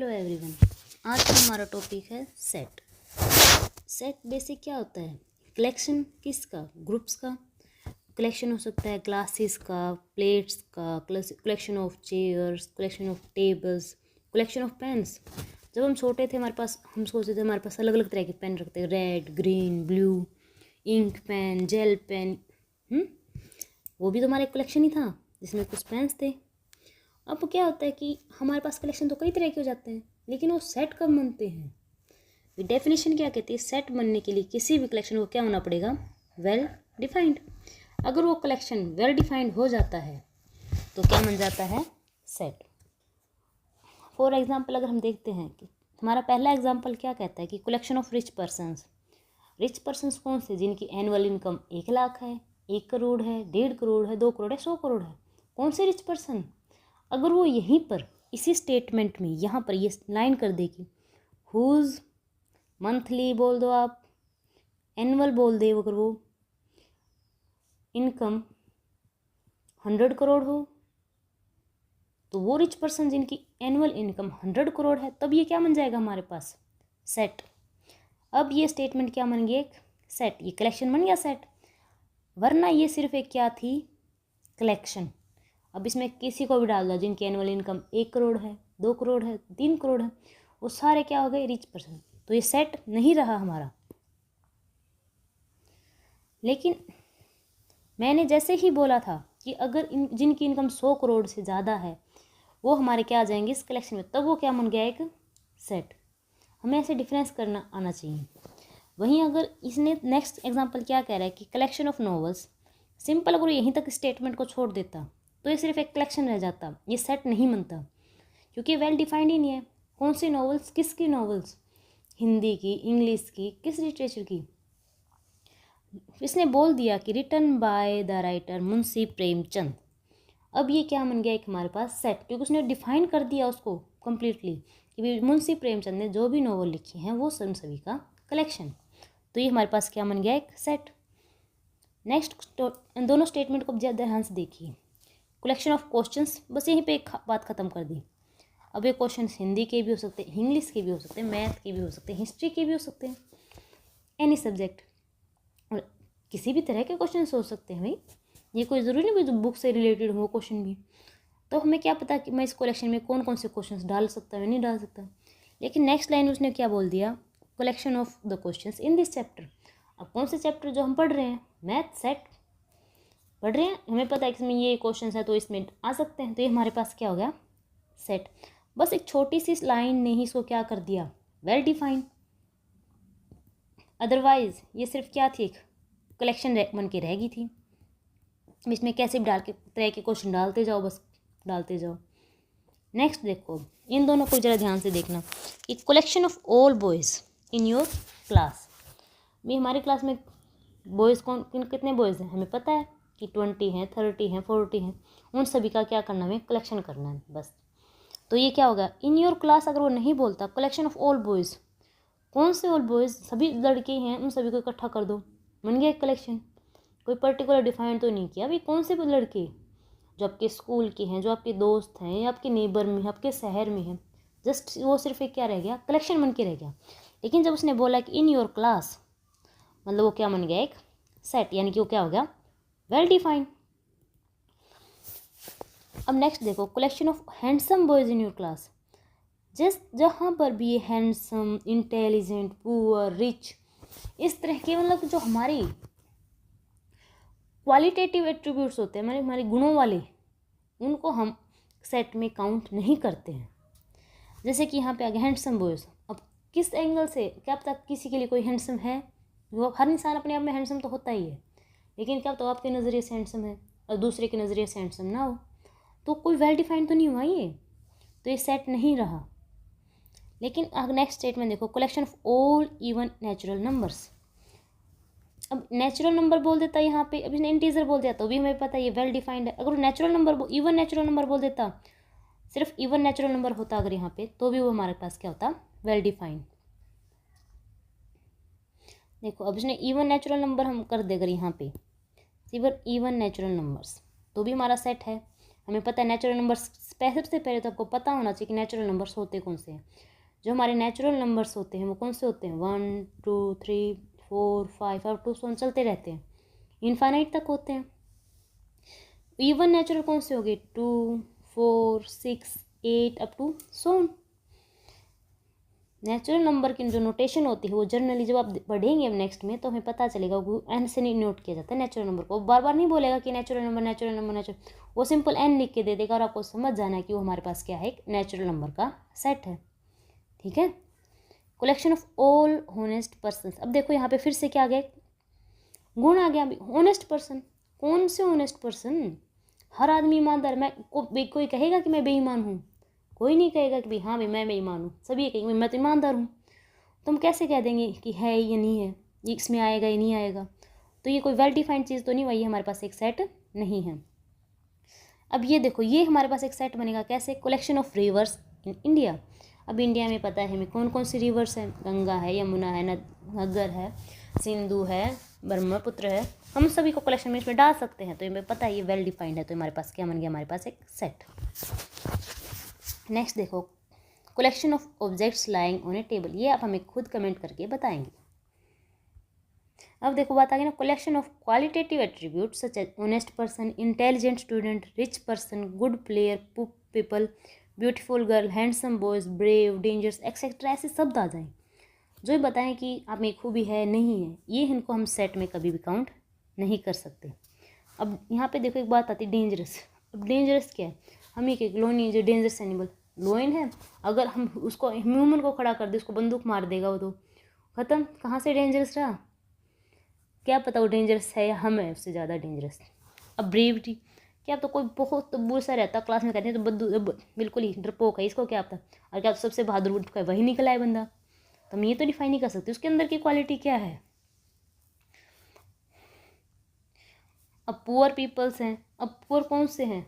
Hello everyone, आज का हमारा टॉपिक है सेट। सेट बेसिक क्या होता है? कलेक्शन किसका? ग्रुप्स का। कलेक्शन हो सकता है क्लासेस का, प्लेट्स का, collection of chairs, collection of tables, collection of pens. जब हम छोटे थे हम सोचते थे हमारे पास अलग अलग तरह के पेन रखते हैं, red, green, blue, ink pen, gel pen. वो भी तो हमारा एक कलेक्शन ही था जिसमें कुछ पेन्स थे। अब क्या होता है कि हमारे पास कलेक्शन तो कई तरह के हो जाते हैं, लेकिन वो सेट कब बनते हैं? डेफिनेशन क्या कहती है? सेट बनने के लिए किसी भी कलेक्शन को क्या होना पड़ेगा? Well defined. अगर वो कलेक्शन वेल डिफाइंड हो जाता है तो क्या बन जाता है? सेट। फॉर एग्जाम्पल अगर हम देखते हैं कि हमारा पहला एग्जाम्पल क्या कहता है कि collection of rich persons. Rich persons कौन से? जिनकी एनुअल इनकम 1 लाख है, 1 करोड़ है, 1.5 करोड़ है, 2 करोड़ है, 100 करोड़ है। कौन से रिच पर्सन? अगर वो यहीं पर इसी स्टेटमेंट में यहाँ पर ये लाइन कर देगी, हुज मंथली बोल दो आप, एनुअल बोल दे, अगर वो इनकम 100 करोड़ हो तो वो रिच पर्सन जिनकी एनुअल इनकम 100 करोड़ है, तब ये क्या बन जाएगा हमारे पास? सेट। अब ये स्टेटमेंट क्या बन गई? एक सेट। ये कलेक्शन बन गया सेट, वरना ये सिर्फ एक क्या थी? कलेक्शन। अब इसमें किसी को भी डाल दो जिनकी एनुअल इनकम 1 करोड़ है, 2 करोड़ है, 3 करोड़ है, वो सारे क्या हो गए? Rich person. तो ये सेट नहीं रहा हमारा। लेकिन मैंने जैसे ही बोला था कि अगर जिनकी इनकम 100 करोड़ से ज़्यादा है वो हमारे क्या आ जाएंगे इस कलेक्शन में, तब वो क्या बन गया? एक सेट। हमें ऐसे डिफरेंस करना आना चाहिए। वहीं अगर इसने नेक्स्ट एग्जाम्पल क्या कह रहा है कि कलेक्शन ऑफ नॉवेल्स, सिंपल अगर यहीं तक स्टेटमेंट को छोड़ देता तो ये सिर्फ एक कलेक्शन रह जाता, ये सेट नहीं बनता, क्योंकि वेल डिफाइंड ही नहीं है। कौन सी नॉवेल्स? किसकी नॉवेल्स? हिंदी की, इंग्लिश की, किस लिटरेचर की? इसने बोल दिया कि written by the writer Munshi Premchand. अब ये क्या बन गया? एक हमारे पास सेट, क्योंकि उसने डिफाइन कर दिया उसको कम्प्लीटली कि मुंशी प्रेमचंद ने जो भी नॉवल लिखी हैं वो सभी का कलेक्शन। तो ये हमारे पास क्या बन गया? एक सेट। नेक्स्ट दोनों स्टेटमेंट को ध्यान से देखिए। कलेक्शन ऑफ क्वेश्चंस, बस यहीं पे एक बात ख़त्म कर दी। अब ये क्वेश्चन हिंदी के भी हो सकते हैं, इंग्लिश के भी हो सकते हैं, मैथ के भी हो सकते हैं, हिस्ट्री के भी हो सकते हैं, एनी सब्जेक्ट, और किसी भी तरह के क्वेश्चन हो सकते हैं भाई। ये कोई ज़रूरी नहीं जो बुक से रिलेटेड हो क्वेश्चन भी। तो हमें क्या पता कि मैं इस कलेक्शन में कौन कौन से क्वेश्चन डाल सकता हूँ, नहीं डाल सकता। लेकिन नेक्स्ट लाइन उसने क्या बोल दिया? Collection of the questions in this chapter. अब कौन से चैप्टर? जो हम पढ़ रहे हैं, मैथ सेट पढ़ रहे हैं, हमें पता है कि इसमें ये क्वेश्चन है तो इसमें आ सकते हैं, तो ये हमारे पास क्या हो गया? सेट। बस एक छोटी सी लाइन ने ही इसको क्या कर दिया? Well defined. अदरवाइज ये सिर्फ क्या थी? एक कलेक्शन बन के रह गई थी। इसमें कैसे भी डाल के तरह के क्वेश्चन डालते जाओ, बस डालते जाओ। नेक्स्ट देखो, इन दोनों को ज़रा ध्यान से देखना कि collection of all boys in your class. भी हमारी क्लास में बॉयज़ कितने बॉयज़ हैं? हमें पता है कि 20 हैं, 30 हैं, 40 हैं। उन सभी का क्या करना है? कलेक्शन करना है बस। तो ये क्या होगा? इन योर क्लास अगर वो नहीं बोलता, कलेक्शन ऑफ ऑल बॉयज़, कौन से ऑल बॉयज़? सभी लड़के हैं, उन सभी को इकट्ठा कर दो, बन गया एक कलेक्शन। कोई पर्टिकुलर डिफाइन तो नहीं किया भाई कौन से लड़के, जो आपके स्कूल के हैं, जो आपके दोस्त हैं, या आपके नेबर में, आपके शहर में हैं, जस्ट वो सिर्फ एक क्या रह गया? कलेक्शन बन के रह गया। लेकिन जब उसने बोला कि इन योर क्लास, मतलब वो क्या बन गया? एक सेट, यानी कि वो क्या हो गया? Well defined. अब नेक्स्ट देखो, collection of handsome boys in your class. जहाँ पर भी हैंडसम, इंटेलिजेंट, पुअर, रिच, इस तरह के मतलब जो हमारी क्वालिटेटिव एट्रीब्यूट्स होते हैं, हमारे गुणों वाले, उनको हम सेट में काउंट नहीं करते हैं। जैसे कि यहाँ पे आ गया हैंडसम बॉयज़। अब किस एंगल से? क्या पता किसी के लिए कोई हैंडसम है? वो हर इंसान अपने आप में हैंडसम तो होता ही है, लेकिन क्या तो आपके नज़रिए से हैंडसम है और दूसरे के नज़रिए से हैंडसम ना हो, तो कोई वेल डिफाइंड तो नहीं हुआ ये, तो ये सेट नहीं रहा। लेकिन अगर नेक्स्ट स्टेटमेंट देखो, collection of all even natural numbers. अब नेचुरल नंबर बोल देता यहाँ पे, अब इसने इंटीजर बोल दिया तो भी हमें पता है ये वेल डिफाइंड है। अगर natural number, even natural number बोल देता, सिर्फ इवन नेचुरल नंबर होता अगर यहाँ पे, तो भी वो हमारे पास क्या होता? Well defined. देखो अब इसने इवन नेचुरल नंबर हम कर दे अगर यहाँ पे, इवन नेचुरल नंबर्स, तो भी हमारा सेट है। हमें पता है नेचुरल नंबर्स, सबसे पहले तो आपको पता होना चाहिए कि नेचुरल नंबर्स होते कौन से हैं। जो हमारे नेचुरल नंबर्स होते हैं वो कौन से होते हैं, 1 2 3 4 5 और 2 सो चलते रहते हैं, इनफाइनाइट तक होते हैं। इवन नेचुरल कौन से हो गए, 2 4 6 8 up to so. Natural number की जो नोटेशन होती है वो जनरली जब आप पढ़ेंगे अब नेक्स्ट में तो हमें पता चलेगा वो एन से नहीं नोट किया जाता है नेचुरल नंबर को। बार बार नहीं बोलेगा कि natural number natural number natural, वो सिंपल एन लिख के दे देगा और आपको समझ जाना है कि वो हमारे पास क्या है, एक नेचुरल नंबर का सेट है। ठीक है, collection of all honest person. अब देखो यहाँ पे फिर से क्या आ गया, गुण आ गया। ऑनेस्ट पर्सन, कौन से ऑनेस्ट पर्सन, हर आदमी ईमानदार। मैं कोई कहेगा कि मैं बेईमान हूँ, कोई नहीं कहेगा कि भाई हाँ भाई मैं बेईमान हूँ, सभी ये कहेंगे मैं तो ईमानदार हूँ। तो हम कैसे कह देंगे कि है या नहीं है, ये इसमें आएगा या नहीं आएगा। तो ये कोई वेल डिफाइंड चीज़ तो नहीं हुई, हमारे पास एक सेट नहीं है। अब ये देखो, ये हमारे पास एक सेट बनेगा कैसे, collection of reverse in India. अब इंडिया में पता है हमें कौन कौन सी रिवर्स हैं, गंगा है, यमुना है, घग्गर है, सिंधु है, ब्रह्मपुत्र है। हम सभी को कलेक्शन में इसमें डाल सकते हैं। तो हमें पता है ये वेल डिफाइंड है। तो हमारे पास क्या बन गया, हमारे पास एक सेट। नेक्स्ट देखो, collection of objects lying on A table. ये आप हमें खुद कमेंट करके बताएंगे। अब देखो बात आ गई ना, collection of qualitative attributes such as honest person, intelligent student, rich person, good player, people, beautiful girl, handsome boys, brave, dangerous etcetera. ऐसे शब्द आ जाएं जो बताएं कि आप में खूबी है नहीं है, ये इनको हम सेट में कभी भी काउंट नहीं कर सकते। अब यहाँ पे देखो एक बात आती है डेंजरस। अब डेंजरस क्या है, हम ये कहें लोनी जो डेंजरस एनिमल लोइन है, अगर हम उसको ह्यूमन को खड़ा कर दे, उसको बंदूक मार देगा वो तो ख़त्म, कहाँ से डेंजरस रहा, क्या पता वो डेंजरस है या हम है उससे ज़्यादा डेंजरस। अब ब्रेवरी क्या, तो कोई बहुत बुरा रहता क्लास में कहते हैं तो बिल्कुल ही डरपोक है, इसको क्या पता, और क्या तो सबसे बहादुर वही निकला है बंदा। तो हम ये तो डिफाइन नहीं कर सकते उसके अंदर की क्वालिटी क्या है। अब पुअर पीपल्स हैं, अब पुअर कौन से हैं,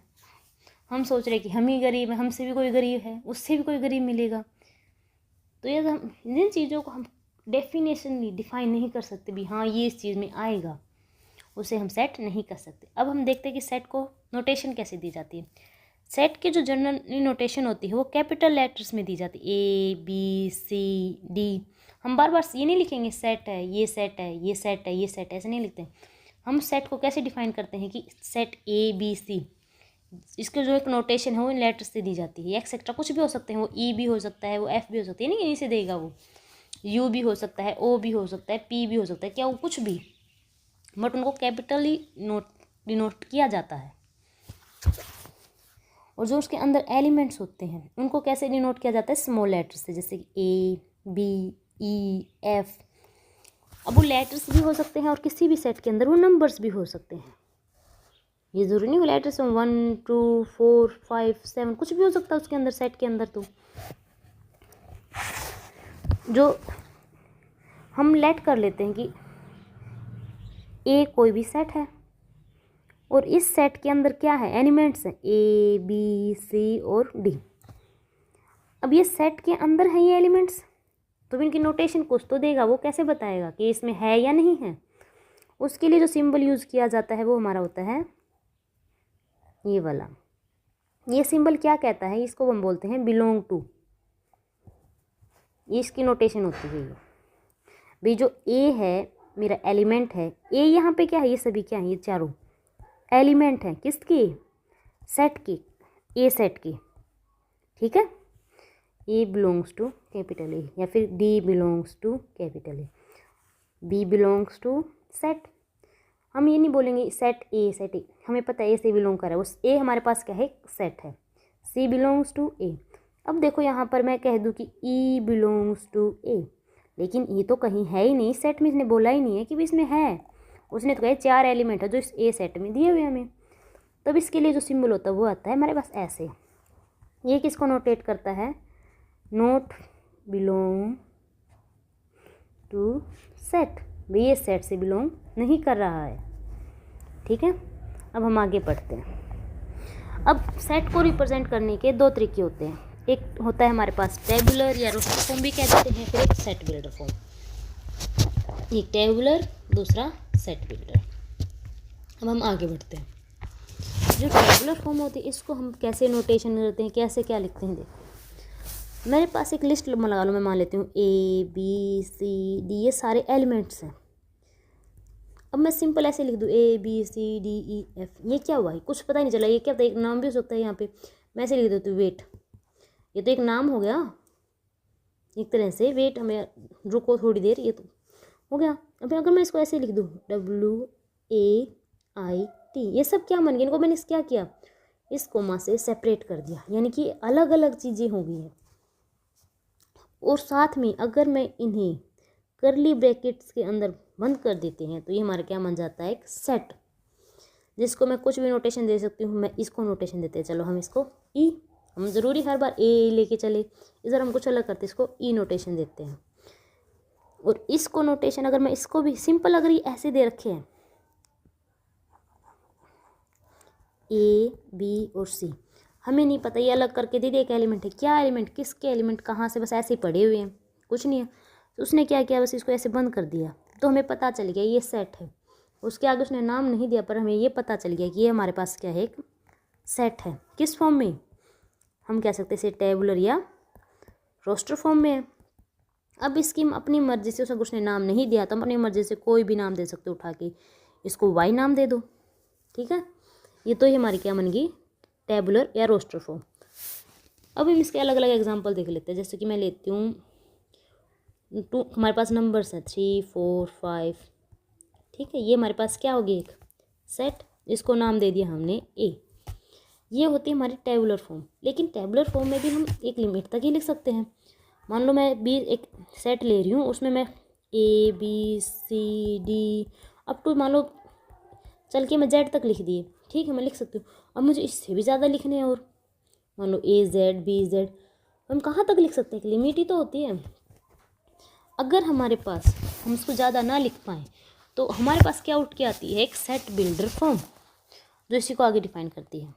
हम सोच रहे कि हम ही गरीब हैं, हमसे भी कोई गरीब है, उससे भी कोई गरीब मिलेगा। तो ये हम इन चीज़ों को हम डेफिनेशनली डिफाइन नहीं कर सकते भी हाँ ये इस चीज़ में आएगा, उसे हम सेट नहीं कर सकते। अब हम देखते हैं कि सेट को नोटेशन कैसे दी जाती है। सेट की जो जनरल नोटेशन होती है वो कैपिटल लेटर्स में दी जाती है, ए बी सी डी। हम बार बार ये नहीं लिखेंगे सेट है, ये सेट है, ये सेट है, ये सेट है, ऐसे नहीं लिखते। हम सेट को कैसे डिफाइन करते हैं कि सेट ए बी सी, इसके जो एक नोटेशन है वो इन लेटर्स से दी जाती है। एक्सेट्रा कुछ भी हो सकते हैं, वो ई भी हो सकता है, वो एफ भी हो सकती है, नहीं इन्हीं से देगा, वो यू भी हो सकता है, ओ भी हो सकता है, पी भी हो सकता है, क्या वो कुछ भी, बट उनको कैपिटली डिनोट किया जाता है। और जो उसके अंदर एलिमेंट्स होते हैं उनको कैसे डिनोट किया जाता है, स्मॉल लेटर्स से, जैसे ए बी ई एफ। अब वो लेटर्स भी हो सकते हैं और किसी भी सेट के अंदर वो नंबर्स भी हो सकते हैं। ये ज़रूरी नहीं वो लेटर्स 1 2 4 5 7 कुछ भी हो सकता है उसके अंदर, सेट के अंदर। तो जो हम लेट कर लेते हैं कि ए कोई भी सेट है और इस सेट के अंदर क्या है, एलिमेंट्स हैं ए बी सी और डी। अब ये सेट के अंदर है ये एलिमेंट्स, तो इनकी नोटेशन कुछ तो देगा, वो कैसे बताएगा कि इसमें है या नहीं है। उसके लिए जो सिंबल यूज़ किया जाता है वो हमारा होता है ये वाला। ये सिंबल क्या कहता है, इसको हम बोलते हैं बिलोंग टू। ये इसकी नोटेशन होती है। ये भाई जो ए है मेरा एलिमेंट है, ए यहाँ पे क्या है, ये सभी क्या है, ये चारों एलिमेंट हैं किसके, सेट के, ए सेट के। ठीक है, A belongs to capital A, या फिर D belongs to capital A, B belongs to set. हम ये नहीं बोलेंगे सेट ए, सेट ए, हमें पता है ए से बिलोंग कर रहा है, उस ए हमारे पास क्या है, सेट है। सी बिलोंग्स टू ए। अब देखो यहाँ पर मैं कह दूँ कि ई बिलोंग्स टू ए, लेकिन ये तो कहीं है ही नहीं सेट में, इसने बोला ही नहीं है कि भी इसमें है। उसने तो कहा 4 एलिमेंट है जो इस ए सेट में दिए हुए हमें। तब इसके लिए जो सिंबल होता है वो आता है हमारे पास ऐसे। ये किसको नोटेट करता है, नोट बिलोंग टू सेट, भाई ये सेट से बिलोंग नहीं कर रहा है। ठीक है, अब हम आगे पढ़ते हैं। अब सेट को रिप्रेजेंट करने के 2 तरीके होते हैं, एक होता है हमारे पास टेबुलर या रोस्टर फॉर्म भी कह देते हैं, फिर एक सेट बिल्डर फॉर्म। एक टेबुलर, दूसरा सेट बिल्डर। अब हम आगे बढ़ते हैं। जो टेबुलर फॉर्म होती है इसको हम कैसे नोटेशन करते हैं, कैसे क्या लिखते हैं। देख मेरे पास एक लिस्ट लगा लो, मैं मान लेती हूँ ABCD ये सारे एलिमेंट्स हैं। अब मैं सिंपल ऐसे लिख दूँ ABCDEF, ये क्या हुआ है कुछ पता ही नहीं चला, ये क्या होता है, एक नाम भी हो सकता है यहाँ पे। मैं ऐसे लिख देती हूँ वेट, ये तो एक नाम हो गया एक तरह से, वेट हमें रुको थोड़ी देर, ये तो हो गया। अब अगर मैं इसको ऐसे लिख दूँ WAIT, ये सब क्या बन गया, इनको मैंने क्या किया, इस कोमा से सेपरेट कर दिया, यानी कि अलग अलग चीज़ें हो गई हैं। और साथ में अगर मैं इन्हें करली ब्रैकेट्स के अंदर बंद कर देते हैं तो ये हमारा क्या बन जाता है, एक सेट, जिसको मैं कुछ भी नोटेशन दे सकती हूँ। मैं इसको नोटेशन देते हैं, चलो हम इसको ई, हम ज़रूरी हर बार ए लेके चले, इधर हम कुछ अलग करते हैं, इसको ई नोटेशन देते हैं। और इसको नोटेशन अगर मैं इसको भी सिंपल अगर ये ऐसे दे रखे हैं A B और C, हमें नहीं पता, ये अलग करके दे दिया एक एलिमेंट है, क्या एलिमेंट किसके एलिमेंट कहाँ से, बस ऐसे ही पड़े हुए हैं, कुछ नहीं है। तो उसने क्या किया, बस इसको ऐसे बंद कर दिया, तो हमें पता चल गया ये सेट है। उसके आगे उसने नाम नहीं दिया, पर हमें ये पता चल गया कि ये हमारे पास क्या है, एक सेट है। किस फॉर्म में, हम कह सकते हैं इसे टेबुलर या रोस्टर फॉर्म में है। अब इसकी अपनी मर्जी से, उसने उसने नाम नहीं दिया तो हम अपनी मर्जी से कोई भी नाम दे सकते हो, उठा के इसको वाई नाम दे दो, ठीक है। ये तो ही हमारी क्या बन गई, टेबुलर या रोस्टर फॉर्म। अब हम इसके अलग अलग एग्जांपल देख लेते हैं, जैसे कि मैं लेती हूँ हमारे पास नंबर्स हैं 3 4 5, ठीक है। ये हमारे पास क्या होगी, एक सेट, इसको नाम दे दिया हमने ए। ये होती है हमारी टेबुलर फॉर्म। लेकिन टेबुलर फॉर्म में भी हम एक लिमिट तक ही लिख सकते हैं। मान लो मैं भी एक सेट ले रही हूँ, उसमें मैं ABCD अप टू मान लो चल के मैं Z तक लिख दिए, ठीक है, मैं लिख सकती हूँ। अब मुझे इससे भी ज़्यादा लिखने हैं, और मान लो AZ BZ, हम कहाँ तक लिख सकते हैं, एक लिमिट ही तो होती है। अगर हमारे पास हम इसको ज़्यादा ना लिख पाएँ तो हमारे पास क्या उठ के आती है, एक सेट बिल्डर फॉर्म, जो इसी को आगे डिफाइन करती है।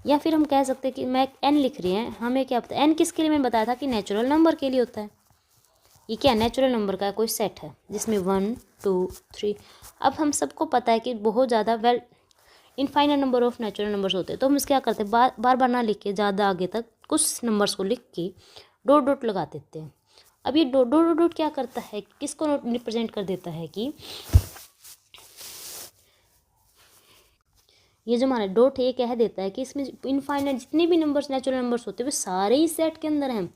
या फिर हम कह सकते हैं कि मैं n लिख रही हैं, हमें क्या पता n किसके लिए, मैंने बताया था कि नेचुरल नंबर के लिए होता है। ये क्या नेचुरल नंबर का कोई सेट है जिसमें 1 2 3। अब हम सबको पता है कि बहुत ज़्यादा infinite number of natural numbers होते हैं, तो हम इस क्या करते हैं, बार बार ना लिख के ज़्यादा आगे तक कुछ नंबर्स को लिख के डॉट डॉट लगा देते हैं। अब ये डॉट डॉट डॉट क्या करता है, किसको रिप्रेजेंट कर देता है, कि ये जो हमारा डॉट है ये कह देता है कि इसमें इनफाइनाइट जितने भी नंबर्स नेचुरल नंबर्स होते हैं वे सारे ही सेट के अंदर हैं।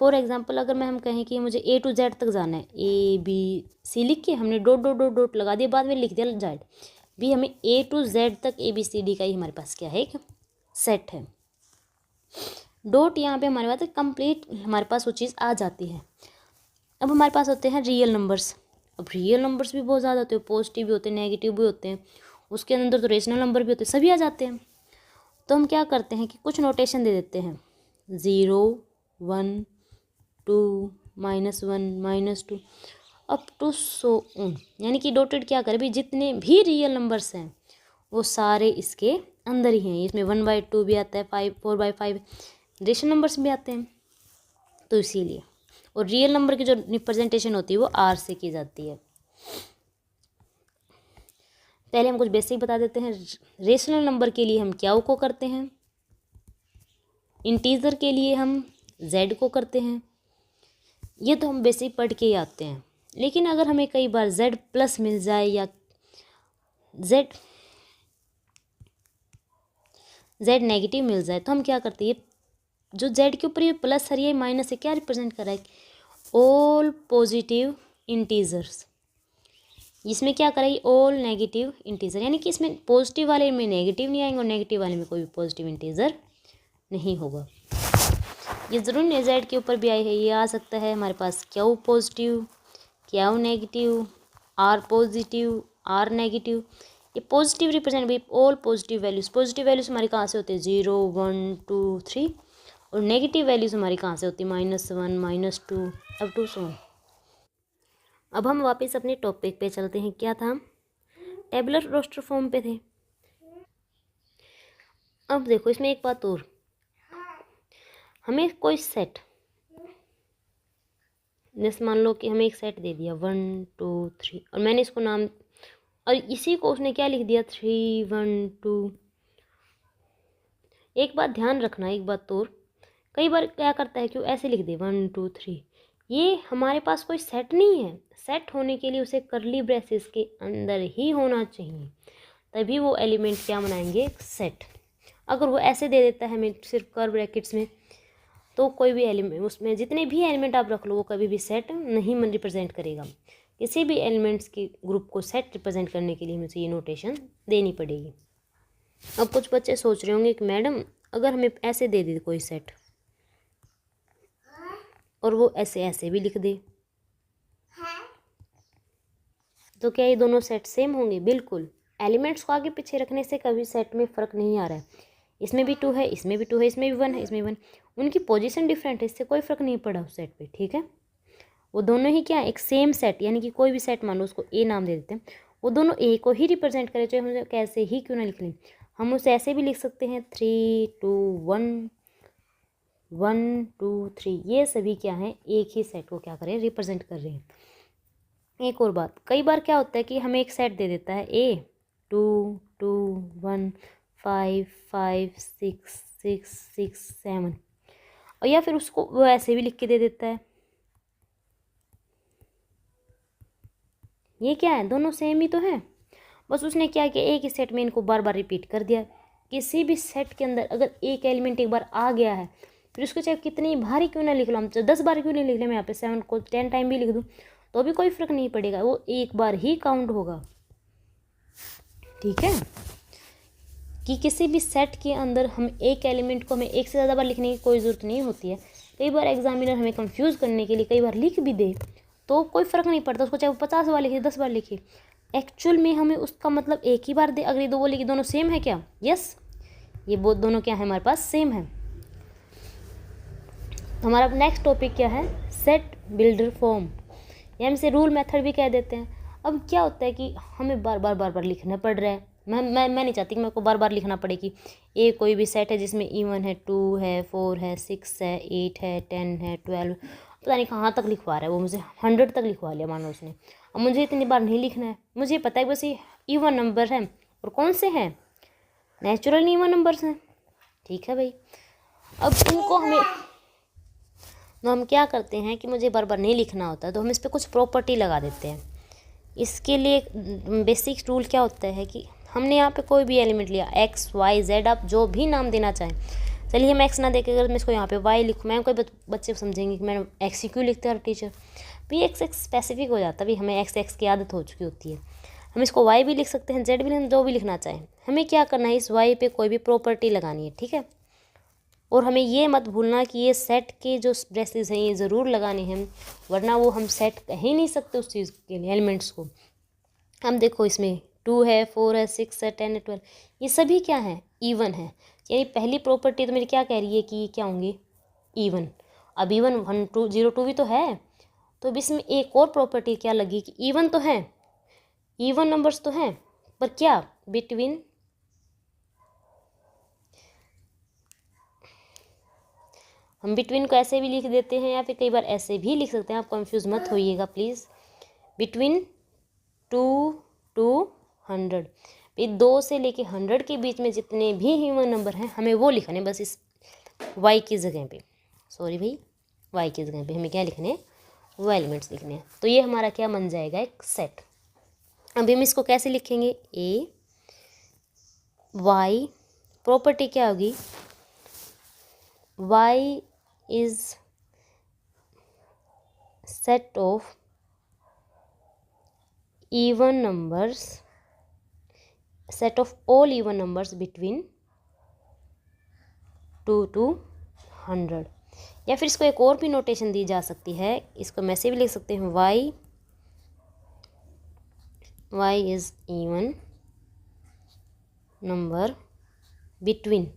फॉर एग्जांपल अगर हम कहें कि मुझे A to Z तक जाना है, ABC लिख के हमने डॉट डॉट डॉट डॉट लगा दिया, बाद में लिख दिया Z भी, हमें A to Z तक ABCD का ही हमारे पास क्या है, एक सेट है। डॉट यहाँ पे हमारे पास कंप्लीट हमारे पास वो चीज़ आ जाती है। अब हमारे पास होते हैं रियल नंबर्स। अब रियल नंबर्स भी बहुत ज़्यादा होते हैं, पॉजिटिव भी होते हैं, नेगेटिव भी होते हैं, उसके अंदर तो रेशनल नंबर भी होते हैं, सभी आ जाते हैं। तो हम क्या करते हैं कि कुछ नोटेशन दे देते हैं, 0 1 2 -1 -2 अप टू सो ऑन, यानी कि डॉटेड क्या करे भी, जितने भी रियल नंबर्स हैं वो सारे इसके अंदर ही हैं। इसमें 1/2 भी आता है, 4/5 रेशनल नंबर्स भी आते हैं, तो इसीलिए। और रियल नंबर की जो रिप्रेजेंटेशन होती है वो R से की जाती है। पहले हम कुछ बेसिक बता देते हैं। रेशनल नंबर के लिए हम क्या को करते हैं, इंटीजर के लिए हम Z को करते हैं, ये तो हम बेसिक पढ़ के ही आते हैं। लेकिन अगर हमें कई बार Z प्लस मिल जाए या Z नेगेटिव मिल जाए तो हम क्या करते हैं, जो Z के ऊपर ये प्लस है ये माइनस है, क्या रिप्रेजेंट कर रहा है, ऑल पॉजिटिव इंटीजर्स। इसमें क्या करें, ऑल नेगेटिव इंटीजर, यानी कि इसमें पॉजिटिव वाले में नेगेटिव नहीं आएंगे और नेगेटिव वाले में कोई भी पॉजिटिव इंटीजर नहीं होगा। ये ज़रूर नहीं Z के ऊपर भी आई है, ये आ सकता है हमारे पास Q positive, Q negative, R positive, R negative. ये पॉजिटिव रिप्रेजेंट भी all positive values. Positive values हमारी कहाँ से होती है, 0 1 2 3, और नेगेटिव वैल्यूज़ हमारी कहाँ से होती है, -1 -2 अप टू सो। अब हम वापस अपने टॉपिक पे चलते हैं। क्या था, टेबुलर रोस्टर फॉर्म पे थे। अब देखो इसमें एक बात और, हमें कोई सेट, जैसे मान लो कि हमें एक सेट दे दिया 1 2 3, और मैंने इसको नाम, और इसी को उसने क्या लिख दिया 3 1 2। एक बात ध्यान रखना, एक बात और, कई बार क्या करता है कि वो ऐसे लिख दे 1 2 3, ये हमारे पास कोई सेट नहीं है। सेट होने के लिए उसे करली ब्रेसेस के अंदर ही होना चाहिए, तभी वो एलिमेंट क्या बनाएंगे, सेट। अगर वो ऐसे दे देता है हमें सिर्फ कर ब्रैकेट्स में, तो कोई भी एलिमेंट, उसमें जितने भी एलिमेंट आप रख लो, वो कभी भी सेट नहीं रिप्रेजेंट करेगा। किसी भी एलिमेंट्स के ग्रुप को सेट रिप्रेजेंट करने के लिए मुझे ये नोटेशन देनी पड़ेगी। अब कुछ बच्चे सोच रहे होंगे कि मैडम अगर हमें ऐसे दे दे कोई सेट और वो ऐसे ऐसे भी लिख दे, तो क्या ये दोनों सेट सेम होंगे? बिल्कुल। एलिमेंट्स को आगे पीछे रखने से कभी सेट में फ़र्क नहीं आ रहा है। इसमें भी 2 है, इसमें भी 2 है, इसमें भी 1 है, इसमें 1, उनकी पोजीशन डिफरेंट है, इससे कोई फ़र्क नहीं पड़ा उस सेट पे, ठीक है। वो दोनों ही क्या, एक सेम सेट, यानी कि कोई भी सेट मान लो उसको ए नाम दे देते हैं, वो दोनों ए को ही रिप्रेजेंट करे, चाहे हम कैसे ही क्यों ना लिख लें। हम उसे ऐसे भी लिख सकते हैं 3 2 1 1 2 3, ये सभी क्या हैं, एक ही सेट को क्या करें, रिप्रेजेंट कर रहे हैं। एक और बात, कई बार क्या होता है कि हमें एक सेट दे देता है ए 2 2 1 5 5 6 6 6 7, और या फिर उसको वो ऐसे भी लिख के दे देता है। ये क्या है, दोनों सेम ही तो है, बस उसने क्या किया, एक ही सेट में इनको बार बार रिपीट कर दिया। किसी भी सेट के अंदर अगर एक एलिमेंट एक बार आ गया है, फिर उसको चाहे कितनी भारी क्यों ना लिख लो, हम 10 बार क्यों नहीं लिख ले, मैं यहाँ पे 7 को 10 टाइम भी लिख दूँ तो भी कोई फ़र्क नहीं पड़ेगा, वो एक बार ही काउंट होगा, ठीक है। कि किसी भी सेट के अंदर हम एक एलिमेंट को हमें एक से ज़्यादा बार लिखने की कोई ज़रूरत नहीं होती है। कई बार एग्जामिनर हमें कंफ्यूज करने के लिए कई बार लिख भी दे तो कोई फ़र्क नहीं पड़ता, उसको चाहे वो 50 बार लिखे 10 बार लिखे, एक्चुअल में हमें उसका मतलब एक ही बार दे। अगर ये दो बोले कि दोनों सेम है क्या, यस, ये दोनों क्या है, हमारे पास सेम है। हमारा नेक्स्ट टॉपिक क्या है, सेट बिल्डर फॉर्म, या हम इसे रूल मेथड भी कह देते हैं। अब क्या होता है कि हमें बार बार लिखना पड़ रहा है, मैं नहीं चाहती कि मेरे को बार बार लिखना पड़े कि ए कोई भी सेट है जिसमें इवन है, 2 है, 4 है, 6 है, 8 है, 10 है, 12, पता नहीं कहाँ तक लिखवा रहा है वो, मुझे 100 तक लिखवा लिया मान लो उसने। अब मुझे इतनी बार नहीं लिखना है, मुझे पता है बस ये इवन नंबर है, और कौन से हैं, नेचुरल इवन नंबर्स हैं, ठीक है भाई। अब इनको हमें, तो हम क्या करते हैं कि मुझे बार बार नहीं लिखना होता, तो हम इस पर कुछ प्रॉपर्टी लगा देते हैं। इसके लिए बेसिक रूल क्या होता है कि हमने यहाँ पे कोई भी एलिमेंट लिया, एक्स वाई जेड, आप जो भी नाम देना चाहें, चलिए हम एक्स ना देके अगर मैं इसको यहाँ पे वाई लिखूँ, मैं कोई बच्चे समझेंगे कि मैंने एक्स क्यों लिखते हैं, और टीचर भी एक्स स्पेसिफिक हो जाता है, भी हमें एक्स की आदत हो चुकी होती है। हम इसको वाई भी लिख सकते हैं, जेड भी, हम जो भी लिखना चाहें। हमें क्या करना है, इस वाई पे कोई भी प्रॉपर्टी लगानी है, ठीक है। और हमें ये मत भूलना कि ये सेट के जो ब्रेसेस हैं ये ज़रूर लगाने हैं, वरना वो हम सेट कह ही नहीं सकते उस चीज़ के लिए, एलिमेंट्स को। हम देखो इसमें 2 है, 4 है, 6 है, 10 है, 12, ये सभी क्या है, इवन है। यानी पहली प्रॉपर्टी तो मेरी क्या कह रही है कि ये क्या होंगे, इवन। अब इवन 1 2 0 2 भी तो है, तो अब इसमें एक और प्रॉपर्टी क्या लगी कि इवन तो है, इवन नंबर्स तो हैं, पर क्या, बिटवीन, हम बिटवीन को ऐसे भी लिख देते हैं या फिर कई बार ऐसे भी लिख सकते हैं, आप कंफ्यूज मत होइएगा प्लीज़। बिटवीन 2 to 100, ये 2 से लेके 100 के बीच में जितने भी ह्यूमन नंबर हैं हमें वो लिखने, बस इस y की जगह पे, सॉरी भाई, y की जगह पे हमें क्या लिखने हैं, वो एलिमेंट्स लिखने हैं। तो ये हमारा क्या बन जाएगा, एक सेट। अभी हम इसको कैसे लिखेंगे, a y, प्रॉपर्टी क्या होगी, y is set of even numbers, set of all even numbers between 2 to 100। या फिर इसको एक और भी नोटेशन दी जा सकती है, इसको मैं से भी लिख सकते हैं, y is even number between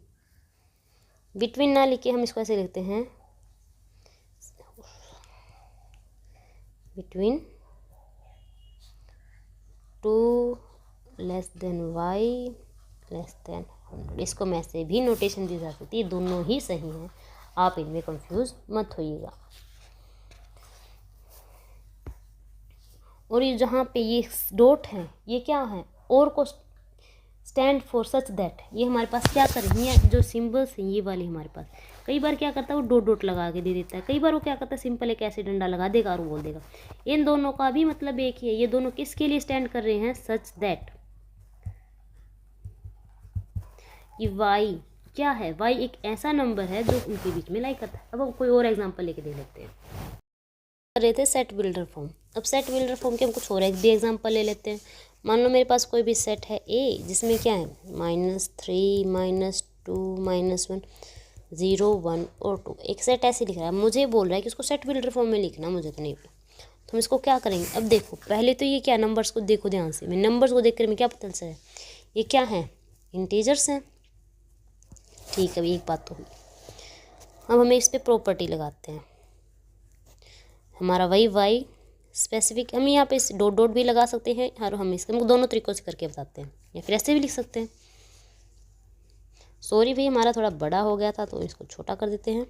ना लिखे हम इसको ऐसे लिखते हैं, between 2 less than y less than 100। इसको मैं से भी नोटेशन दी जा सकती है, दोनों ही सही हैं, आप इनमें कंफ्यूज मत होइएगा। और ये जहाँ पे ये डॉट है ये क्या है, और को स्टैंड फॉर सच दैट, ये हमारे पास क्या करेंगे, ये जो सिम्बल्स हैं ये वाले हमारे पास कई बार क्या करता है वो डॉट डॉट लगा के दे देता है, कई बार वो क्या करता है सिंपल एक ऐसे डंडा लगा देगा और बोल देगा। इन दोनों का भी मतलब एक ही है, ये दोनों किसके लिए स्टैंड कर रहे हैं, सच दैट। कि वाई क्या है, वाई एक ऐसा नंबर है जो उनके बीच में लाई करता है। अब हम कोई और एग्जांपल लेके दे लेते हैं। कर रहे थे सेट बिल्डर फॉर्म, अब सेट बिल्डर फॉर्म के हम कुछ और एक भी एग्जांपल ले लेते हैं। मान लो मेरे पास कोई भी सेट है ए जिसमें क्या है -3 -2 -1 0 1 और 2, एक सेट ऐसे लिख रहा है, मुझे बोल रहा है कि उसको सेट बिल्डर फॉर्म में लिखना, मुझे तो नहीं पता। तो हम इसको क्या करेंगे, अब देखो पहले तो ये क्या नंबर्स को देखो ध्यान से, मैं नंबर्स को देख कर मैं क्या पता चल रहा है ये क्या है, इंटीजर्स हैं। ठीक है, अभी एक बात तो हुई। अब हमें इस पर प्रॉपर्टी लगाते हैं, हमारा वही वाई स्पेसिफिक, हम यहाँ पे इस डॉट डॉट भी लगा सकते हैं और हम इसके दोनों तरीक़ों से करके बताते हैं, या फिर ऐसे भी लिख सकते हैं। सॉरी भाई हमारा थोड़ा बड़ा हो गया था तो इसको छोटा कर देते हैं।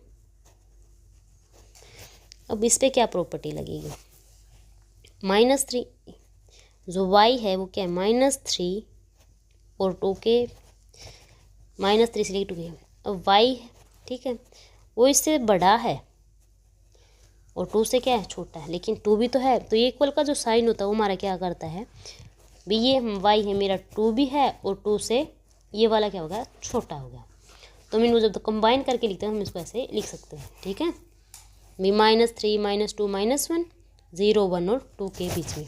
अब इस पर क्या प्रॉपर्टी लगेगी, -3 जो y है वो क्या है -3 और 2 के -3 से लेकर 2 के, अब y ठीक है वो इससे बड़ा है और 2 से क्या है छोटा है, लेकिन 2 भी तो है, तो ये इक्वल का जो साइन होता है वो हमारा क्या करता है भी, ये y है मेरा 2 भी है और 2 से ये वाला क्या हो गया छोटा हो गया। तो हम इनको जब तक कंबाइन करके लिखते हैं हम इसको ऐसे लिख सकते हैं। ठीक है भी -3 -2 -1 0 1 और 2 के बीच में।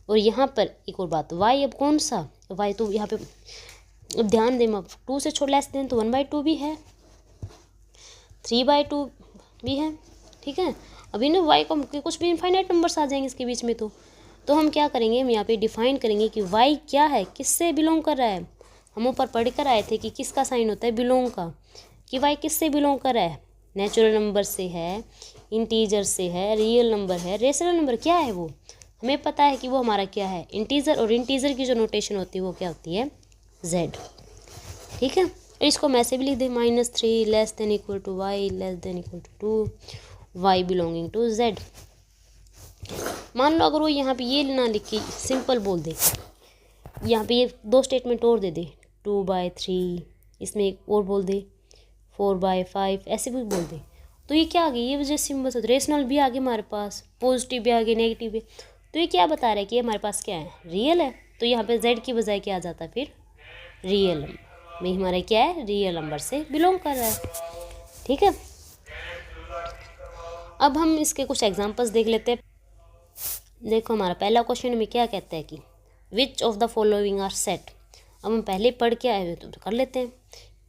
और यहाँ पर एक और बात, y अब कौन सा, y तो यहाँ पे अब ध्यान दें, अब 2 से छोटा लेस दें तो 1/2 भी है, 3/2 भी है। ठीक है, अभी ना y को कुछ भी इनफाइनाइट नंबर्स आ जाएंगे इसके बीच में, तो हम क्या करेंगे, हम यहाँ पे डिफाइन करेंगे कि y क्या है, किससे बिलोंग कर रहा है। हम ऊपर पढ़ कर आए थे कि किसका साइन होता है, बिलोंग का, कि y किससे बिलोंग कर रहा है, नेचुरल नंबर से है, इंटीजर से है, रियल नंबर है, रेशनल नंबर क्या है वो हमें पता है कि वो हमारा क्या है इंटीजर, और इंटीजर की जो नोटेशन होती है वो क्या होती है z। ठीक है, इसको मैं ऐसे भी लिख दें -3 less than equal to y less than equal to 2 y belonging to z। मान लो अगर वो यहाँ पे ये ना लिख के सिंपल बोल दे, यहाँ पे ये 2 स्टेटमेंट और दे दे 2/3, इसमें एक और बोल दे 4/5, ऐसे भी बोल दे, तो ये क्या आ गई, ये वजह सिंबल्स होते, रेशनल भी आ गए हमारे पास, पॉजिटिव भी आ गए, नेगेटिव भी। तो ये क्या बता रहा है कि हमारे पास क्या है रियल है, तो यहाँ पे z की बजाय क्या आ जाता है फिर रियल नंबर, में हमारा क्या है रियल नंबर से बिलोंग कर रहा है। ठीक है, अब हम इसके कुछ एग्जांपल्स देख लेते हैं। देखो हमारा पहला क्वेश्चन में क्या कहता है कि which of the following are set. अब हम पहले पढ़ के आए हुए तो कर लेते हैं।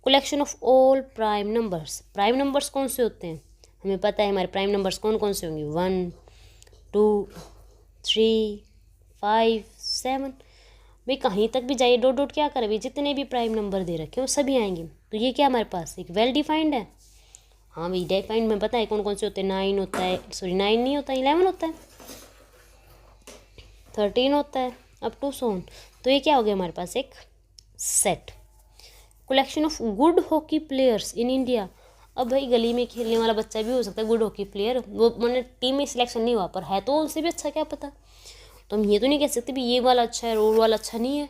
Collection of all prime numbers, prime numbers कौन से होते हैं हमें पता है, हमारे प्राइम नंबर्स कौन कौन से होंगे 1 2 3 5 7। भाई कहीं तक भी जाइए डॉट डॉट क्या करें भाई, जितने भी प्राइम नंबर दे रखे वो सभी आएंगे। तो ये क्या हमारे पास एक वेल डिफाइंड है, हाँ भाई डिफाइंड में पता है कौन कौन से होते हैं, 9 होता है, सॉरी 9 नहीं होता, 11 होता है, 13 होता है, अप टू सोन। तो ये क्या हो गया हमारे पास एक set. Collection of good hockey players in India. अब भाई गली में खेलने वाला बच्चा भी हो सकता है गुड हॉकी प्लेयर, वो मैंने टीम में सिलेक्शन नहीं हुआ पर है तो उनसे भी अच्छा क्या पता। तो हम ये तो नहीं कह सकते भी ये वाला अच्छा है और वाला अच्छा नहीं है।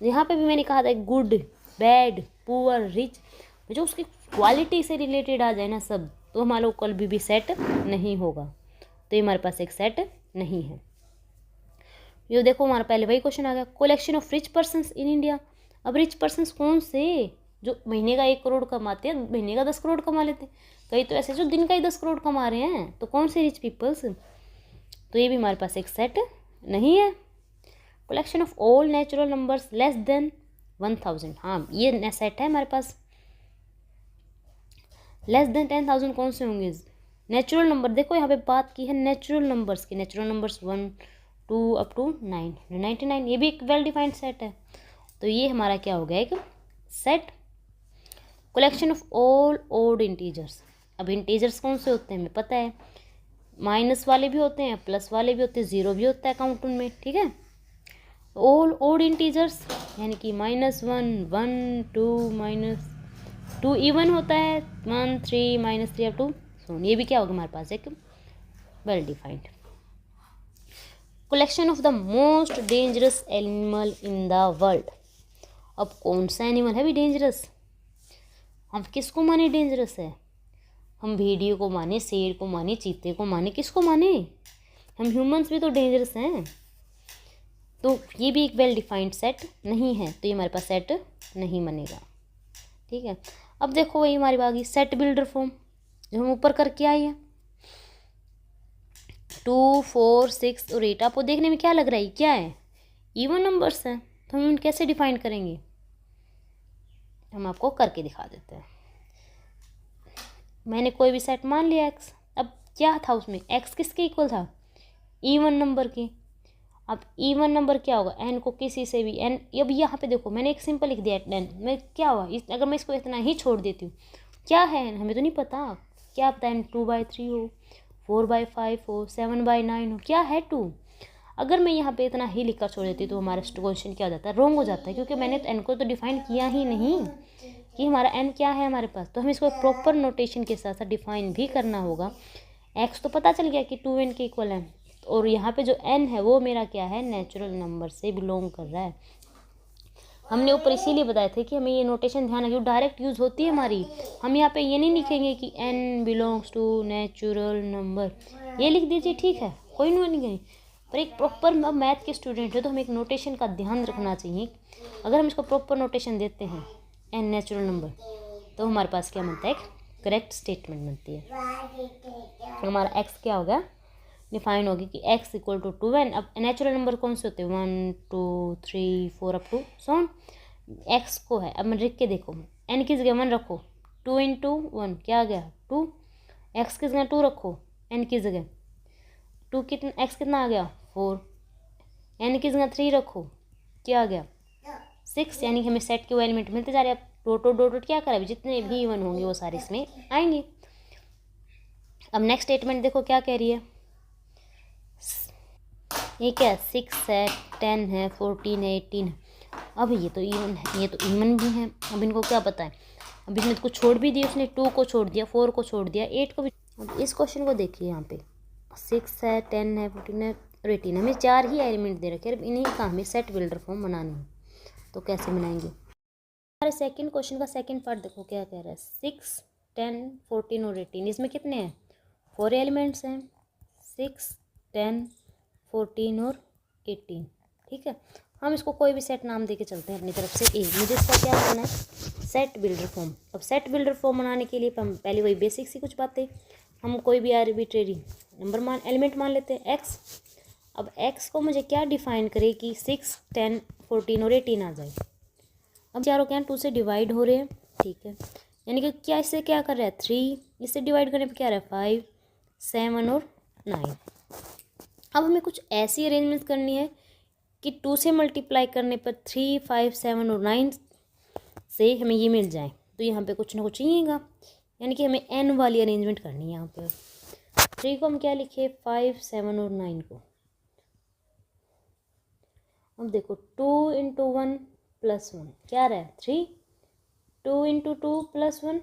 यहाँ पे भी मैंने कहा था गुड बैड पुअर रिच, जो उसकी क्वालिटी से रिलेटेड आ जाए ना सब, तो हमारा कल भी सेट नहीं होगा। तो ये हमारे पास एक सेट नहीं है। ये देखो हमारा पहले वही क्वेश्चन आ गया, collection of rich persons in India. अब रिच पर्सन्स कौन से, जो महीने का 1 करोड़ कमाते हैं, महीने का 10 करोड़ कमा लेते हैं, कई तो ऐसे जो दिन का ही 10 करोड़ कमा रहे हैं, तो कौन से रिच पीपल्स। तो ये भी हमारे पास एक सेट नहीं है। Collection of all natural numbers less than 1000, हाँ ये सेट है हमारे पास। लेस देन 10,000 कौन से होंगे नेचुरल नंबर। देखो यहाँ पे बात की है नेचुरल नंबर्स की, नेचुरल नंबर्स 1 2 अप टू 9 99, ये भी एक वेल डिफाइंड सेट है। तो ये हमारा क्या हो गया एक set. Collection of all odd integers. अब इंटीजर्स कौन से होते हैं हमें पता है, माइनस वाले भी होते हैं, प्लस वाले भी होते हैं, जीरो भी होता है काउंट उनमें। ठीक है, ऑल ओड इंटीजर्स यानी कि -1 1 2 -2 इवन होता है 1 3 -3 अप टू, ये भी क्या होगा हमारे पास एक well defined. Collection of the most dangerous animal in the world. अब कौन सा एनिमल है भी डेंजरस? हम किसको माने डेंजरस है? हम भेड़ियों को माने, शेर को माने, चीते को माने, किसको माने? हम ह्यूमंस भी तो डेंजरस हैं। तो ये भी एक वेल डिफाइंड सेट नहीं है, तो ये हमारे पास सेट नहीं बनेगा। ठीक है, अब देखो वही हमारी बात, सेट बिल्डर फॉर्म जो हम ऊपर करके आए हैं, 2, 4, 6 और 8। आपको देखने में क्या लग रहा है, क्या है? इवन नंबर्स हैं। तो हम कैसे डिफाइन करेंगे? हम आपको करके दिखा देते हैं। मैंने कोई भी सेट मान लिया x। अब क्या था उसमें, x किसके इक्वल था? इवन नंबर के। अब इवन नंबर क्या होगा? n को किसी से भी n। अब यहाँ पे देखो मैंने एक सिंपल लिख दिया n। मैं क्या हुआ अगर मैं इसको इतना ही छोड़ देती हूँ, क्या है n? हमें तो नहीं पता। क्या पता n 2/3 हो, 4/5 हो, 7/9 हो, क्या है 2? अगर मैं यहाँ पे इतना ही लिखकर छोड़ देती तो हमारा क्वेश्चन क्या हो जाता है? रॉन्ग हो जाता है, क्योंकि मैंने तो n को तो डिफाइन किया ही नहीं कि हमारा n क्या है हमारे पास। तो हमें इसको प्रॉपर नोटेशन के साथ साथ डिफाइन भी करना होगा। x तो पता चल गया कि 2n के इक्वल है, और यहाँ पे जो n है वो मेरा क्या है? नेचुरल नंबर से बिलोंग कर रहा है। हमने ऊपर इसीलिए बताए थे कि हमें ये नोटेशन ध्यान रखिए, डायरेक्ट यूज़ होती है हमारी। हम यहाँ पे ये नहीं लिखेंगे कि n belongs to natural number, ये लिख दीजिए, ठीक है, कोई नहीं करें। पर एक प्रॉपर मैथ के स्टूडेंट है तो हमें एक नोटेशन का ध्यान रखना चाहिए। अगर हम इसको प्रॉपर नोटेशन देते हैं n नेचुरल नंबर, तो हमारे पास क्या बनता है? एक करेक्ट स्टेटमेंट बनती है। तो हमारा x क्या होगा? डिफाइन होगी कि x इक्वल टू 2n। अब नेचुरल नंबर कौन से होते हैं? 1, 2, 3, 4 अप टू सॉन। x को है, अब मैं लिख के देखो, n की जगह 1 रखो, 2 × 1 क्या आ गया? 2। x की जगह 2 रखो, n की जगह 2 कितना, x कितना आ गया? 4। n की जगह 3 रखो, क्या आ गया? 6। यानी कि हमें सेट के वो एलिमेंट मिलते जा रहे हैं। अब डॉट क्या करें, जितने भी इवन होंगे वो सारे इसमें आएंगे। अब नेक्स्ट स्टेटमेंट देखो क्या कह रही है। ये क्या है? 6 है, 10 है, 14 है, 18 है। अब ये तो इवन है, ये तो इवन भी है। अब इनको क्या पता है? अब इसने कुछ छोड़ भी दिया, उसने 2 को छोड़ दिया, 4 को छोड़ दिया, 8 को भी। अब इस क्वेश्चन को देखिए, यहाँ पे 6 है, 10 है, 14 है और 18 है। हमें 4 ही एलिमेंट दे रखे हैं। इन्हीं का हमें सेट बिल्डर फॉर्म बनानी है, तो कैसे बनाएंगे? हमारे सेकंड क्वेश्चन का सेकंड पार्ट देखो क्या कह रहा है। 6, 10, 14 और 18, इसमें कितने हैं? 4 एलिमेंट्स हैं, 6, 10, 14 और 18। ठीक है, हम इसको कोई भी सेट नाम देके चलते हैं अपनी तरफ से। मुझे इसका क्या करना है? Set builder form. अब सेट बिल्डर फॉर्म बनाने के लिए हम पहले वही बेसिक सी कुछ बातें, हम कोई भी आर्बिट्रेरी नंबर एलिमेंट मान लेते हैं x। अब x को मुझे क्या डिफाइन करे कि 6, 10, 14 और 18 आ जाए। अब चारों क्या 2 से डिवाइड हो रहे हैं, ठीक है, यानी कि क्या इससे क्या कर रहा है? 3, इससे डिवाइड करने पे क्या रहा है? 5, 7 और 9। अब हमें कुछ ऐसी अरेंजमेंट करनी है कि 2 से मल्टीप्लाई करने पर 3, 5, 7 और 9 से हमें ये मिल जाए। तो यहाँ पे कुछ ना कुछ चाहिएगा, यानी कि हमें n वाली अरेंजमेंट करनी है। यहाँ पे 3 को हम क्या लिखे? 5, 7 और 9 को। अब देखो 2 × 1 + 1 क्या रहा है? 3। 2 × 2 + 1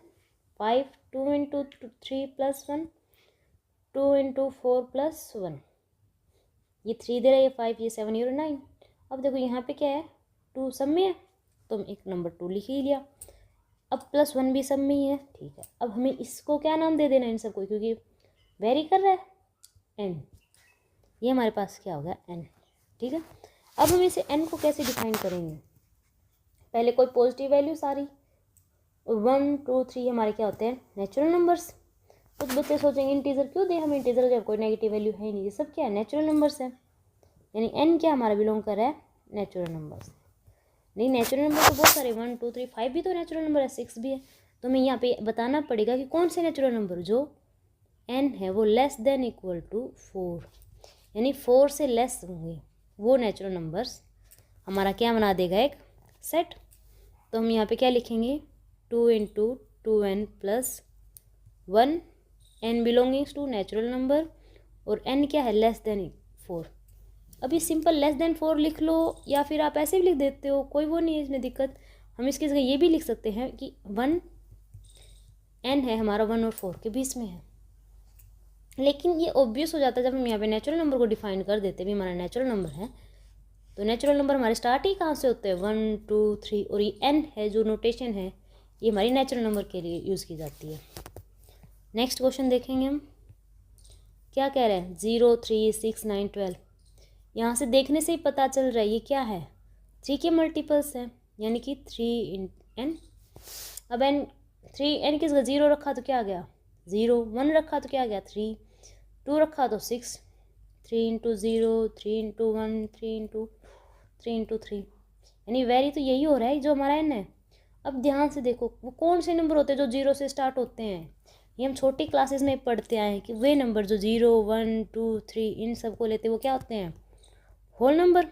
5। 2 × 3 + 1 2 × 4 + 1। ये 3 दे रहा है, ये 5, ये 7, ये 9। अब देखो यहाँ पे क्या है? 2 सब में है, तो हम एक नंबर 2 लिख ही लिया। अब +1 भी सब में ही है, ठीक है। अब हमें इसको क्या नाम दे देना इन सबको, क्योंकि वेरी कर रहा है n। ये हमारे पास क्या हो गया? n। ठीक है, अब हम इसे n को कैसे डिफाइन करेंगे? पहले कोई पॉजिटिव वैल्यू सारी, 1, 2, 3 हमारे क्या होते हैं? Natural numbers. कुछ बच्चे सोचेंगे इंटीजर क्यों दे हमें? इंटीजर जब कोई नेगेटिव वैल्यू है नहीं, ये सब क्या है? नेचुरल नंबर्स है। यानी n क्या हमारा बिलोंग कर रहा है? Natural numbers. नहीं, नेचुरल नंबर तो बहुत सारे, 1, 2, 3, 5 भी तो नेचुरल नंबर है, 6 भी है। तो हमें यहाँ पे बताना पड़ेगा कि कौन से नेचुरल नंबर जो n है वो लेस देन इक्वल टू 4, यानी 4 से लेस होंगे, वो नेचुरल नंबर्स हमारा क्या बना देगा? एक सेट। तो हम यहाँ पे क्या लिखेंगे? 2 × 2n + 1, n belongings to natural number, और n क्या है? Less than 4। अब ये सिंपल लेस देन 4 लिख लो, या फिर आप ऐसे भी लिख देते हो, कोई वो नहीं है इसमें दिक्कत। हम इसकी जगह ये भी लिख सकते हैं कि 1 n है हमारा 1 और 4 के बीच में है। लेकिन ये ऑब्वियस हो जाता है जब हम यहाँ पे नेचुरल नंबर को डिफाइन कर देते हैं, भी हमारा नेचुरल नंबर है, तो नेचुरल नंबर हमारे स्टार्ट ही कहाँ से होते हैं, 1 2 3, और ये n है जो नोटेशन है ये हमारी नेचुरल नंबर के लिए यूज़ की जाती है। नेक्स्ट क्वेश्चन देखेंगे हम, क्या कह रहे हैं, 0 3 6 9 12। यहाँ से देखने से ही पता चल रहा है ये क्या है, 3 के मल्टीपल्स है, यानी कि 3 n। अब n 3 n किसका 0 रखा तो क्या आ गया 0, 1 रखा तो क्या आ गया 3, 2 रखा तो 6, 3 इंटू 0, 3 इंटू 1, 3 इंटू 3 इंटू 3, यानी वेरी तो यही हो रहा है जो हमारा n है। अब ध्यान से देखो वो कौन से नंबर होते हैं जो 0 से स्टार्ट होते हैं, ये हम छोटी क्लासेस में पढ़ते आए हैं कि वे नंबर जो 0 1 2 3 इन सब को लेते हैं वो क्या होते हैं, होल नंबर।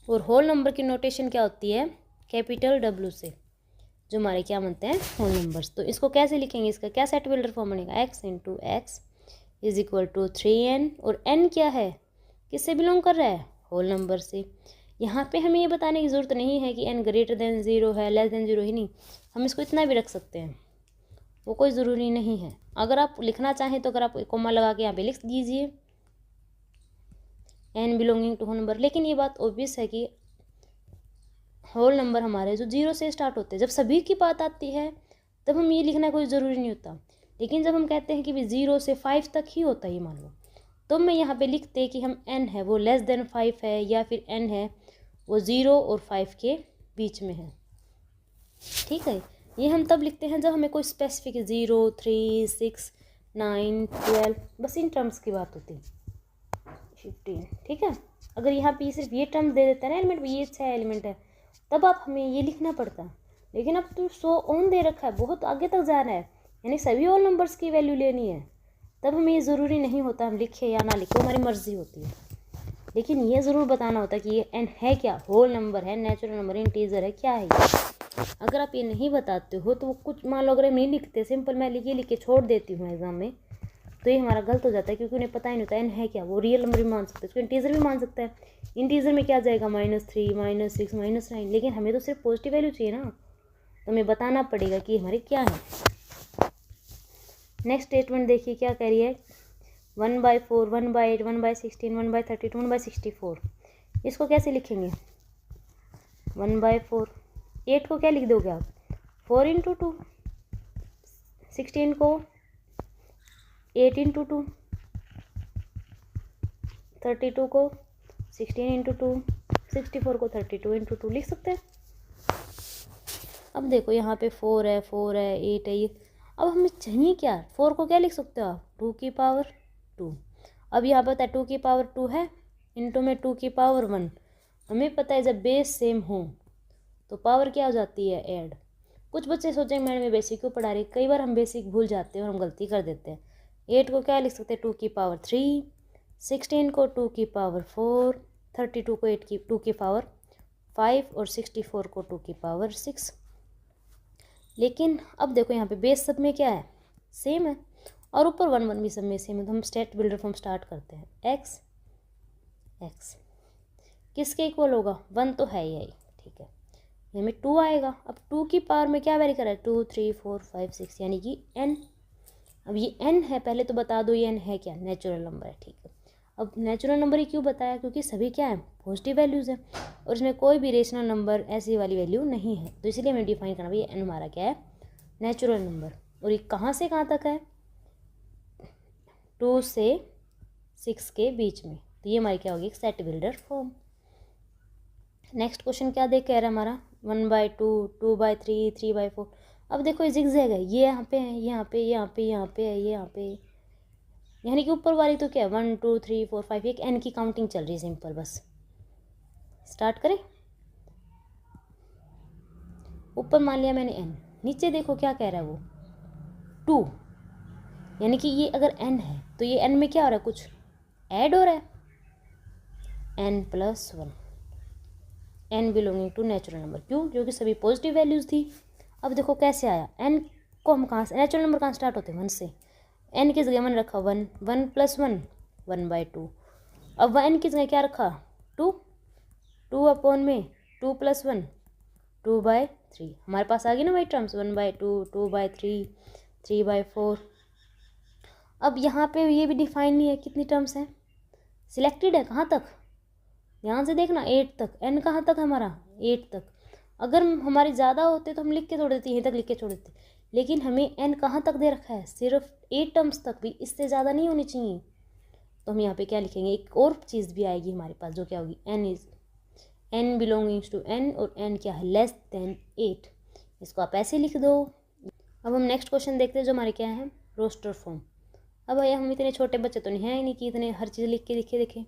और होल नंबर की नोटेशन क्या होती है, कैपिटल W से, जो हमारे क्या बनते हैं, होल नंबर्स। तो इसको कैसे लिखेंगे, इसका क्या सेट बिल्डर फॉर्म बनेगा, x into x is equal to 3n, और n क्या है, किससे बिलोंग कर रहा है, होल नंबर से। यहाँ पे हमें ये बताने की ज़रूरत नहीं है कि n ग्रेटर देन 0 है, लेस देन 0 ही नहीं, हम इसको इतना भी रख सकते हैं, वो कोई ज़रूरी नहीं है। अगर आप लिखना चाहें तो अगर आप कोमा लगा के यहाँ पे लिख दीजिए n belonging to whole number, लेकिन ये बात ऑब्वियस है कि होल नंबर हमारे जो 0 से स्टार्ट होते हैं, जब सभी की बात आती है तब हम ये लिखना कोई ज़रूरी नहीं होता, लेकिन जब हम कहते हैं कि भी 0 से 5 तक ही होता है ये मान लो, तो मैं यहाँ पे लिखते कि हम n है वो लेस देन 5 है, या फिर n है वो 0 और 5 के बीच में है। ठीक है, ये हम तब लिखते हैं जब हमें कोई स्पेसिफिक 0 3 6 9 12 बस इन टर्म्स की बात होती है, 15। ठीक है, अगर यहाँ पे सिर्फ ये टर्म दे देता है ना एलिमेंट, ये 6 एलिमेंट है, तब आप हमें ये लिखना पड़ता, लेकिन अब तो 100 ऑन दे रखा है, बहुत आगे तक जा रहा है, यानी सभी ऑल नंबर्स की वैल्यू लेनी है, तब हमें ये ज़रूरी नहीं होता हम लिखे या ना लिखे, हमारी मर्जी होती है। लेकिन ये ज़रूर बताना होता है कि ये n है क्या, होल नंबर है, नेचुरल नंबर, इंटीजर है, क्या है ये। अगर आप ये नहीं बताते हो तो वो कुछ मान लो अगर हम नहीं लिखते, सिंपल मैं लिख के छोड़ देती हूँ एग्जाम में, तो ये हमारा गलत हो जाता है, क्योंकि उन्हें पता ही नहीं होता n है क्या, वो रियल नंबर भी मान सकते हैं, उसको इंटीजर भी मान सकता है। इंटीजर में क्या जाएगा, -3 -6 -9, लेकिन हमें तो सिर्फ पॉजिटिव वैल्यू चाहिए ना, तो हमें बताना पड़ेगा कि हमारे क्या है। नेक्स्ट स्टेटमेंट देखिए क्या कह रही है, 1/4 1/8 1/16 1/32 1/64। इसको कैसे लिखेंगे, 1/4, 8 को क्या लिख दोगे आप, 4 इंटू 2, 16 को 8 इंटू 2, 32 को 16 इंटू 2, 64 को 32 इंटू 2 लिख सकते हैं। अब देखो यहाँ पे 4 है 8 है ये, अब हमें चाहिए क्या, 4 को क्या लिख सकते हो आप, 2 की पावर 2। अब यहाँ पर 2 की पावर 2 है, इंटू में 2 की पावर 1। हमें पता है जब बेस सेम हो तो पावर क्या हो जाती है, ऐड। कुछ बच्चे सोचेंगे मैडम मैं बेसिक क्यों पढ़ा रही, कई बार हम बेसिक भूल जाते हैं और हम गलती कर देते हैं। 8 को क्या लिख सकते हैं, 2 की पावर 3, 16 को 2 की पावर 4, 32 को 2 की पावर 5, और 64 को 2 की पावर 6। लेकिन अब देखो यहाँ पे बेस सब में क्या है, सेम है, और ऊपर 1 1 भी सब में सेम है, तो हम स्टेट बिल्डर फॉर्म स्टार्ट करते हैं। x किसके इक्वल होगा, 1 तो है ही, ठीक है, हमें 2 आएगा। अब 2 की पावर में क्या वेरी कर रहा है, 2 3 4 5 6, यानी कि n। अब ये n है, पहले तो बता दो ये n है क्या, नेचुरल नंबर है। ठीक है, अब नेचुरल नंबर ही क्यों बताया, क्योंकि सभी क्या है, पॉजिटिव वैल्यूज़ है, और इसमें कोई भी रेशनल नंबर ऐसी वाली वैल्यू नहीं है, तो इसलिए हमें डिफाइन करना भाई n हमारा क्या है, नेचुरल नंबर। और ये कहाँ से कहाँ तक है, 2 से 6 के बीच में, तो ये हमारी क्या होगी, set builder form. Next question क्या देख कह रहा है हमारा, 1/2 2/3 3/4। अब देखो ये जिगजैग है, ये यहाँ पे है, यहाँ पे यहाँ पे यहाँ पे है, ये यहाँ पे, यानी कि ऊपर वाली तो क्या है 1 2 3 4 5, एक n की काउंटिंग चल रही है, सिंपल। बस स्टार्ट करें, ऊपर मान लिया मैंने n, नीचे देखो क्या कह रहा है वो 2, यानी कि ये अगर n है तो ये n में क्या हो रहा है, कुछ ऐड हो रहा है, n+1, n belonging to natural number. क्यों, क्योंकि सभी पॉजिटिव वैल्यूज़ थी। अब देखो कैसे आया, n को हम कहाँ से, नेचुरल नंबर कहाँ स्टार्ट होते हैं, 1 से, n किस जगह 1 रखा, 1 1 + 1 1/2। अब 1 किस जगह क्या रखा, 2 2 अपॉन में 2 + 1 2/3। हमारे पास आ गई ना वही टर्म्स, 1/2 2/3 3/4। अब यहाँ पे ये भी डिफाइन नहीं है कितनी टर्म्स हैं, सिलेक्टेड है कहाँ तक, यहाँ से देखना 8 तक, n कहाँ तक है हमारा 8 तक। अगर हमारे ज़्यादा होते तो हम लिख के छोड़ देते, यहीं तक लिख के छोड़ देते, लेकिन हमें n कहाँ तक दे रखा है, सिर्फ 8 टर्म्स तक, भी इससे ज़्यादा नहीं होनी चाहिए। तो हम यहाँ पे क्या लिखेंगे, एक और चीज़ भी आएगी हमारे पास जो क्या होगी, n बिलोंगिंग्स टू n, और n क्या है लेस देन 8, इसको आप ऐसे लिख दो। अब हम नेक्स्ट क्वेश्चन देखते हैं जो हमारे क्या है, रोस्टर फॉर्म। अब भैया हम इतने छोटे बच्चे तो नहीं हैं ही नहीं कि इतने हर चीज़ लिख के देखें,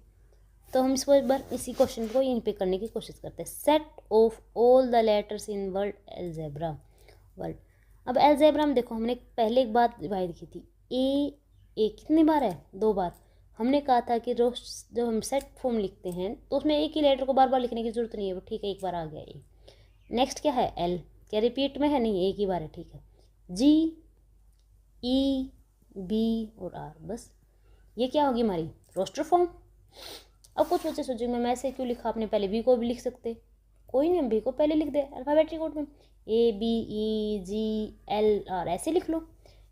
तो हम इसको एक बार इसी क्वेश्चन को यहीं पे करने की कोशिश करते हैं। Set of all the letters in word algebra word. अब एल्जेब्रा में देखो हमने पहले एक बात डिवाइड की थी, ए कितनी बार है, 2 बार। हमने कहा था कि जब हम सेट फॉर्म लिखते हैं तो उसमें एक ही लेटर को बार बार लिखने की जरूरत नहीं है, वो ठीक है एक बार आ गया ए। नेक्स्ट क्या है, एल, क्या रिपीट में है, नहीं एक ही बार है, ठीक है। जी, ई, बी और आर, बस ये क्या होगी हमारी रोस्टर फॉर्म। अब कुछ बच्चे सोचेंगे मैं ऐसे क्यों लिखा, आपने पहले बी को भी लिख सकते, कोई नहीं हम बी को पहले लिख दे अल्फ़ाबेटिक ऑर्डर में, A B E G L R ऐसे लिख लो,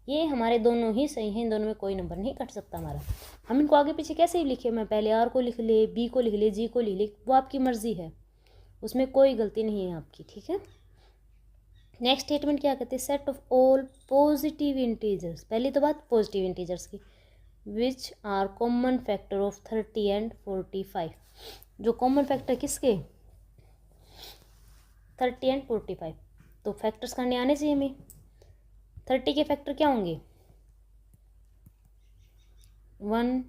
ये हमारे दोनों ही सही हैं, इन दोनों में कोई नंबर नहीं कट सकता हमारा। हम इनको आगे पीछे कैसे ही लिखे, मैं पहले आर को लिख ले, बी को लिख ले, जी को लिख ले, वो आपकी मर्जी है, उसमें कोई गलती नहीं है आपकी, ठीक है। नेक्स्ट स्टेटमेंट क्या कहते हैं, set of all positive integers, पहली तो बात पॉजिटिव इंटीजर्स की, which are common factor of 30 and 45, जो कॉमन फैक्टर किसके 30 एंड 45, तो फैक्टर्स करने आने चाहिए हमें। 30 के फैक्टर क्या होंगे 1,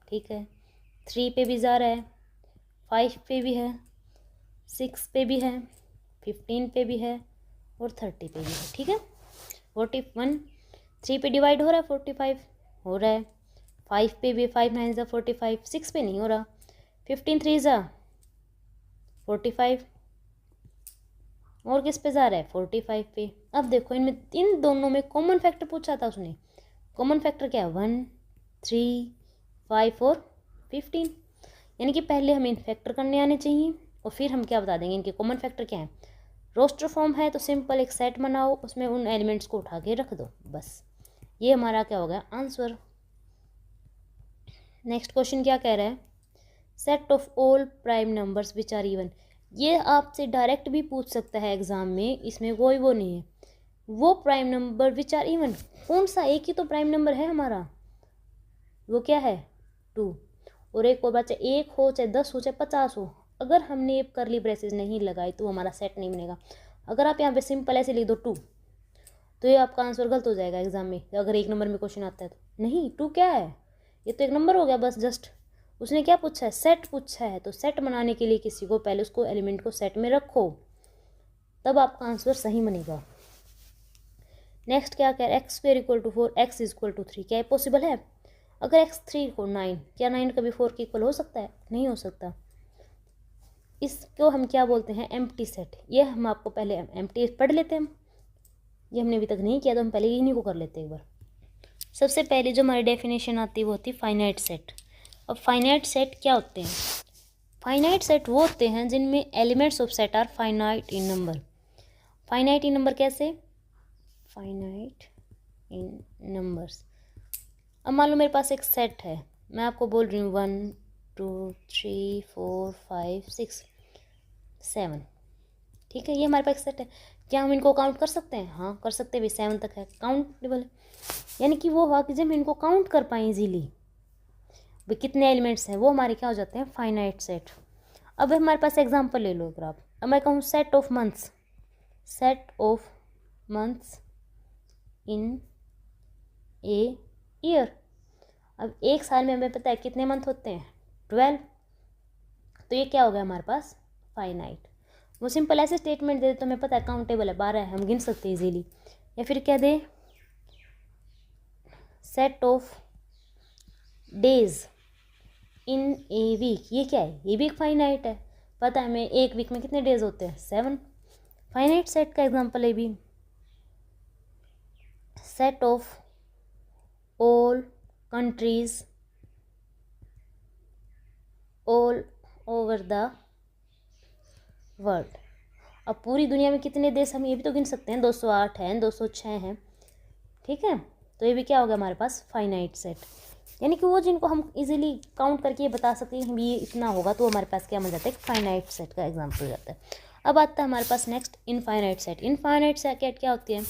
ठीक है, 3 पे भी जा रहा है, 5 पे भी है, 6 पे भी है, 15 पे भी है और 30 पे भी है, ठीक है। 41 3 पे डिवाइड हो रहा है, 45 हो रहा है, 5 पे भी, 5 9 ज़ा 45, 6 पे नहीं हो रहा, 15 3 ज़ा 45 और किस पे जा रहा है 45 पे। अब देखो इनमें इन दोनों में कॉमन फैक्टर पूछा था उसने, कॉमन फैक्टर क्या है 1 3 5 और 15, यानी कि पहले हमें इन फैक्टर करने आने चाहिए और फिर हम क्या बता देंगे इनके कॉमन फैक्टर क्या है। रोस्टर फॉर्म है तो सिंपल एक सेट बनाओ, उसमें उन एलिमेंट्स को उठा के रख दो, बस ये हमारा क्या हो गया आंसर। नेक्स्ट क्वेश्चन क्या कह रहा है, set of all prime numbers which are even, ये आपसे डायरेक्ट भी पूछ सकता है एग्जाम में, इसमें कोई वो नहीं है, वो prime number which are even, कौन सा, एक ही तो प्राइम नंबर है हमारा, वो क्या है 2, और एक और बच्चा 1 हो चाहे 10 हो चाहे 50 हो, अगर हमने करली ब्रेसेस नहीं लगाई तो हमारा सेट नहीं बनेगा। अगर आप यहाँ पे सिंपल ऐसे लिख दो 2 तो ये आपका आंसर गलत हो जाएगा एग्जाम में, अगर 1 नंबर में क्वेश्चन आता है तो। नहीं 2 क्या है, ये तो 1 नंबर हो गया बस, जस्ट उसने क्या पूछा है सेट पूछा है, तो सेट बनाने के लिए किसी को पहले उसको एलिमेंट को सेट में रखो, तब आपका आंसर सही बनेगा। नेक्स्ट क्या कह रहा है, x² = 4 x = 3, क्या ये पॉसिबल है, अगर x3 को 9, क्या 9 कभी 4 के इक्वल हो सकता है, नहीं हो सकता। इसको हम क्या बोलते हैं एम्प्टी सेट, ये हम आपको पहले एम्प्टी पढ़ लेते हैं, ये हमने अभी तक नहीं किया तो हम पहले इन्हीं को कर लेते हैं एक बार। सबसे पहले जो हमारी डेफिनेशन आती है वो होती है फाइनाइट सेट। अब फाइनाइट सेट क्या होते हैं, फाइनाइट सेट वो होते हैं जिनमें elements of set are finite in number. Finite in number कैसे, फाइनाइट इन नंबर्स, अब मान लो मेरे पास एक सेट है, मैं आपको बोल रही हूँ 1 2 3 4 5 6 7, ठीक है, ये हमारे पास सेट है, क्या हम इनको काउंट कर सकते हैं, हाँ कर सकते हैं, भी 7 तक है काउंटेबल, यानी कि वो हुआ कि जब हम इनको काउंट कर पाएँ इजीली, भाई कितने एलिमेंट्स हैं, वो हमारे क्या हो जाते हैं फाइनाइट सेट। अब हमारे पास एग्जांपल ले लो, अगर आप, अब मैं कहूँ set of months, set of months in a year, अब एक साल में हमें पता है कितने मंथ होते हैं 12, तो ये क्या हो गया हमारे पास फाइनाइट। वो सिंपल ऐसे स्टेटमेंट दे तो हमें पता है काउंटेबल है 12 है, हम गिन सकते हैं इजीली, या फिर क्या they set of days in a week, ये क्या है, ये भी एक फाइनाइट है, पता है हमें एक वीक में कितने डेज होते हैं 7, फाइनाइट सेट का एग्जांपल है भी। Set of all countries all over the world, अब पूरी दुनिया में कितने देश हम ये भी तो गिन सकते हैं, 208 हैं 206 हैं, ठीक है, तो ये भी क्या होगा हमारे पास फाइनाइट सेट, यानी कि वो जिनको हम इजीली काउंट करके ये बता सकते हैं ये इतना होगा, तो हमारे पास क्या मिल जाता है, फाइनाइट सेट का एग्जाम्पल हो जाता है। अब आता है हमारे पास next infinite set. Infinite set क्या होती है,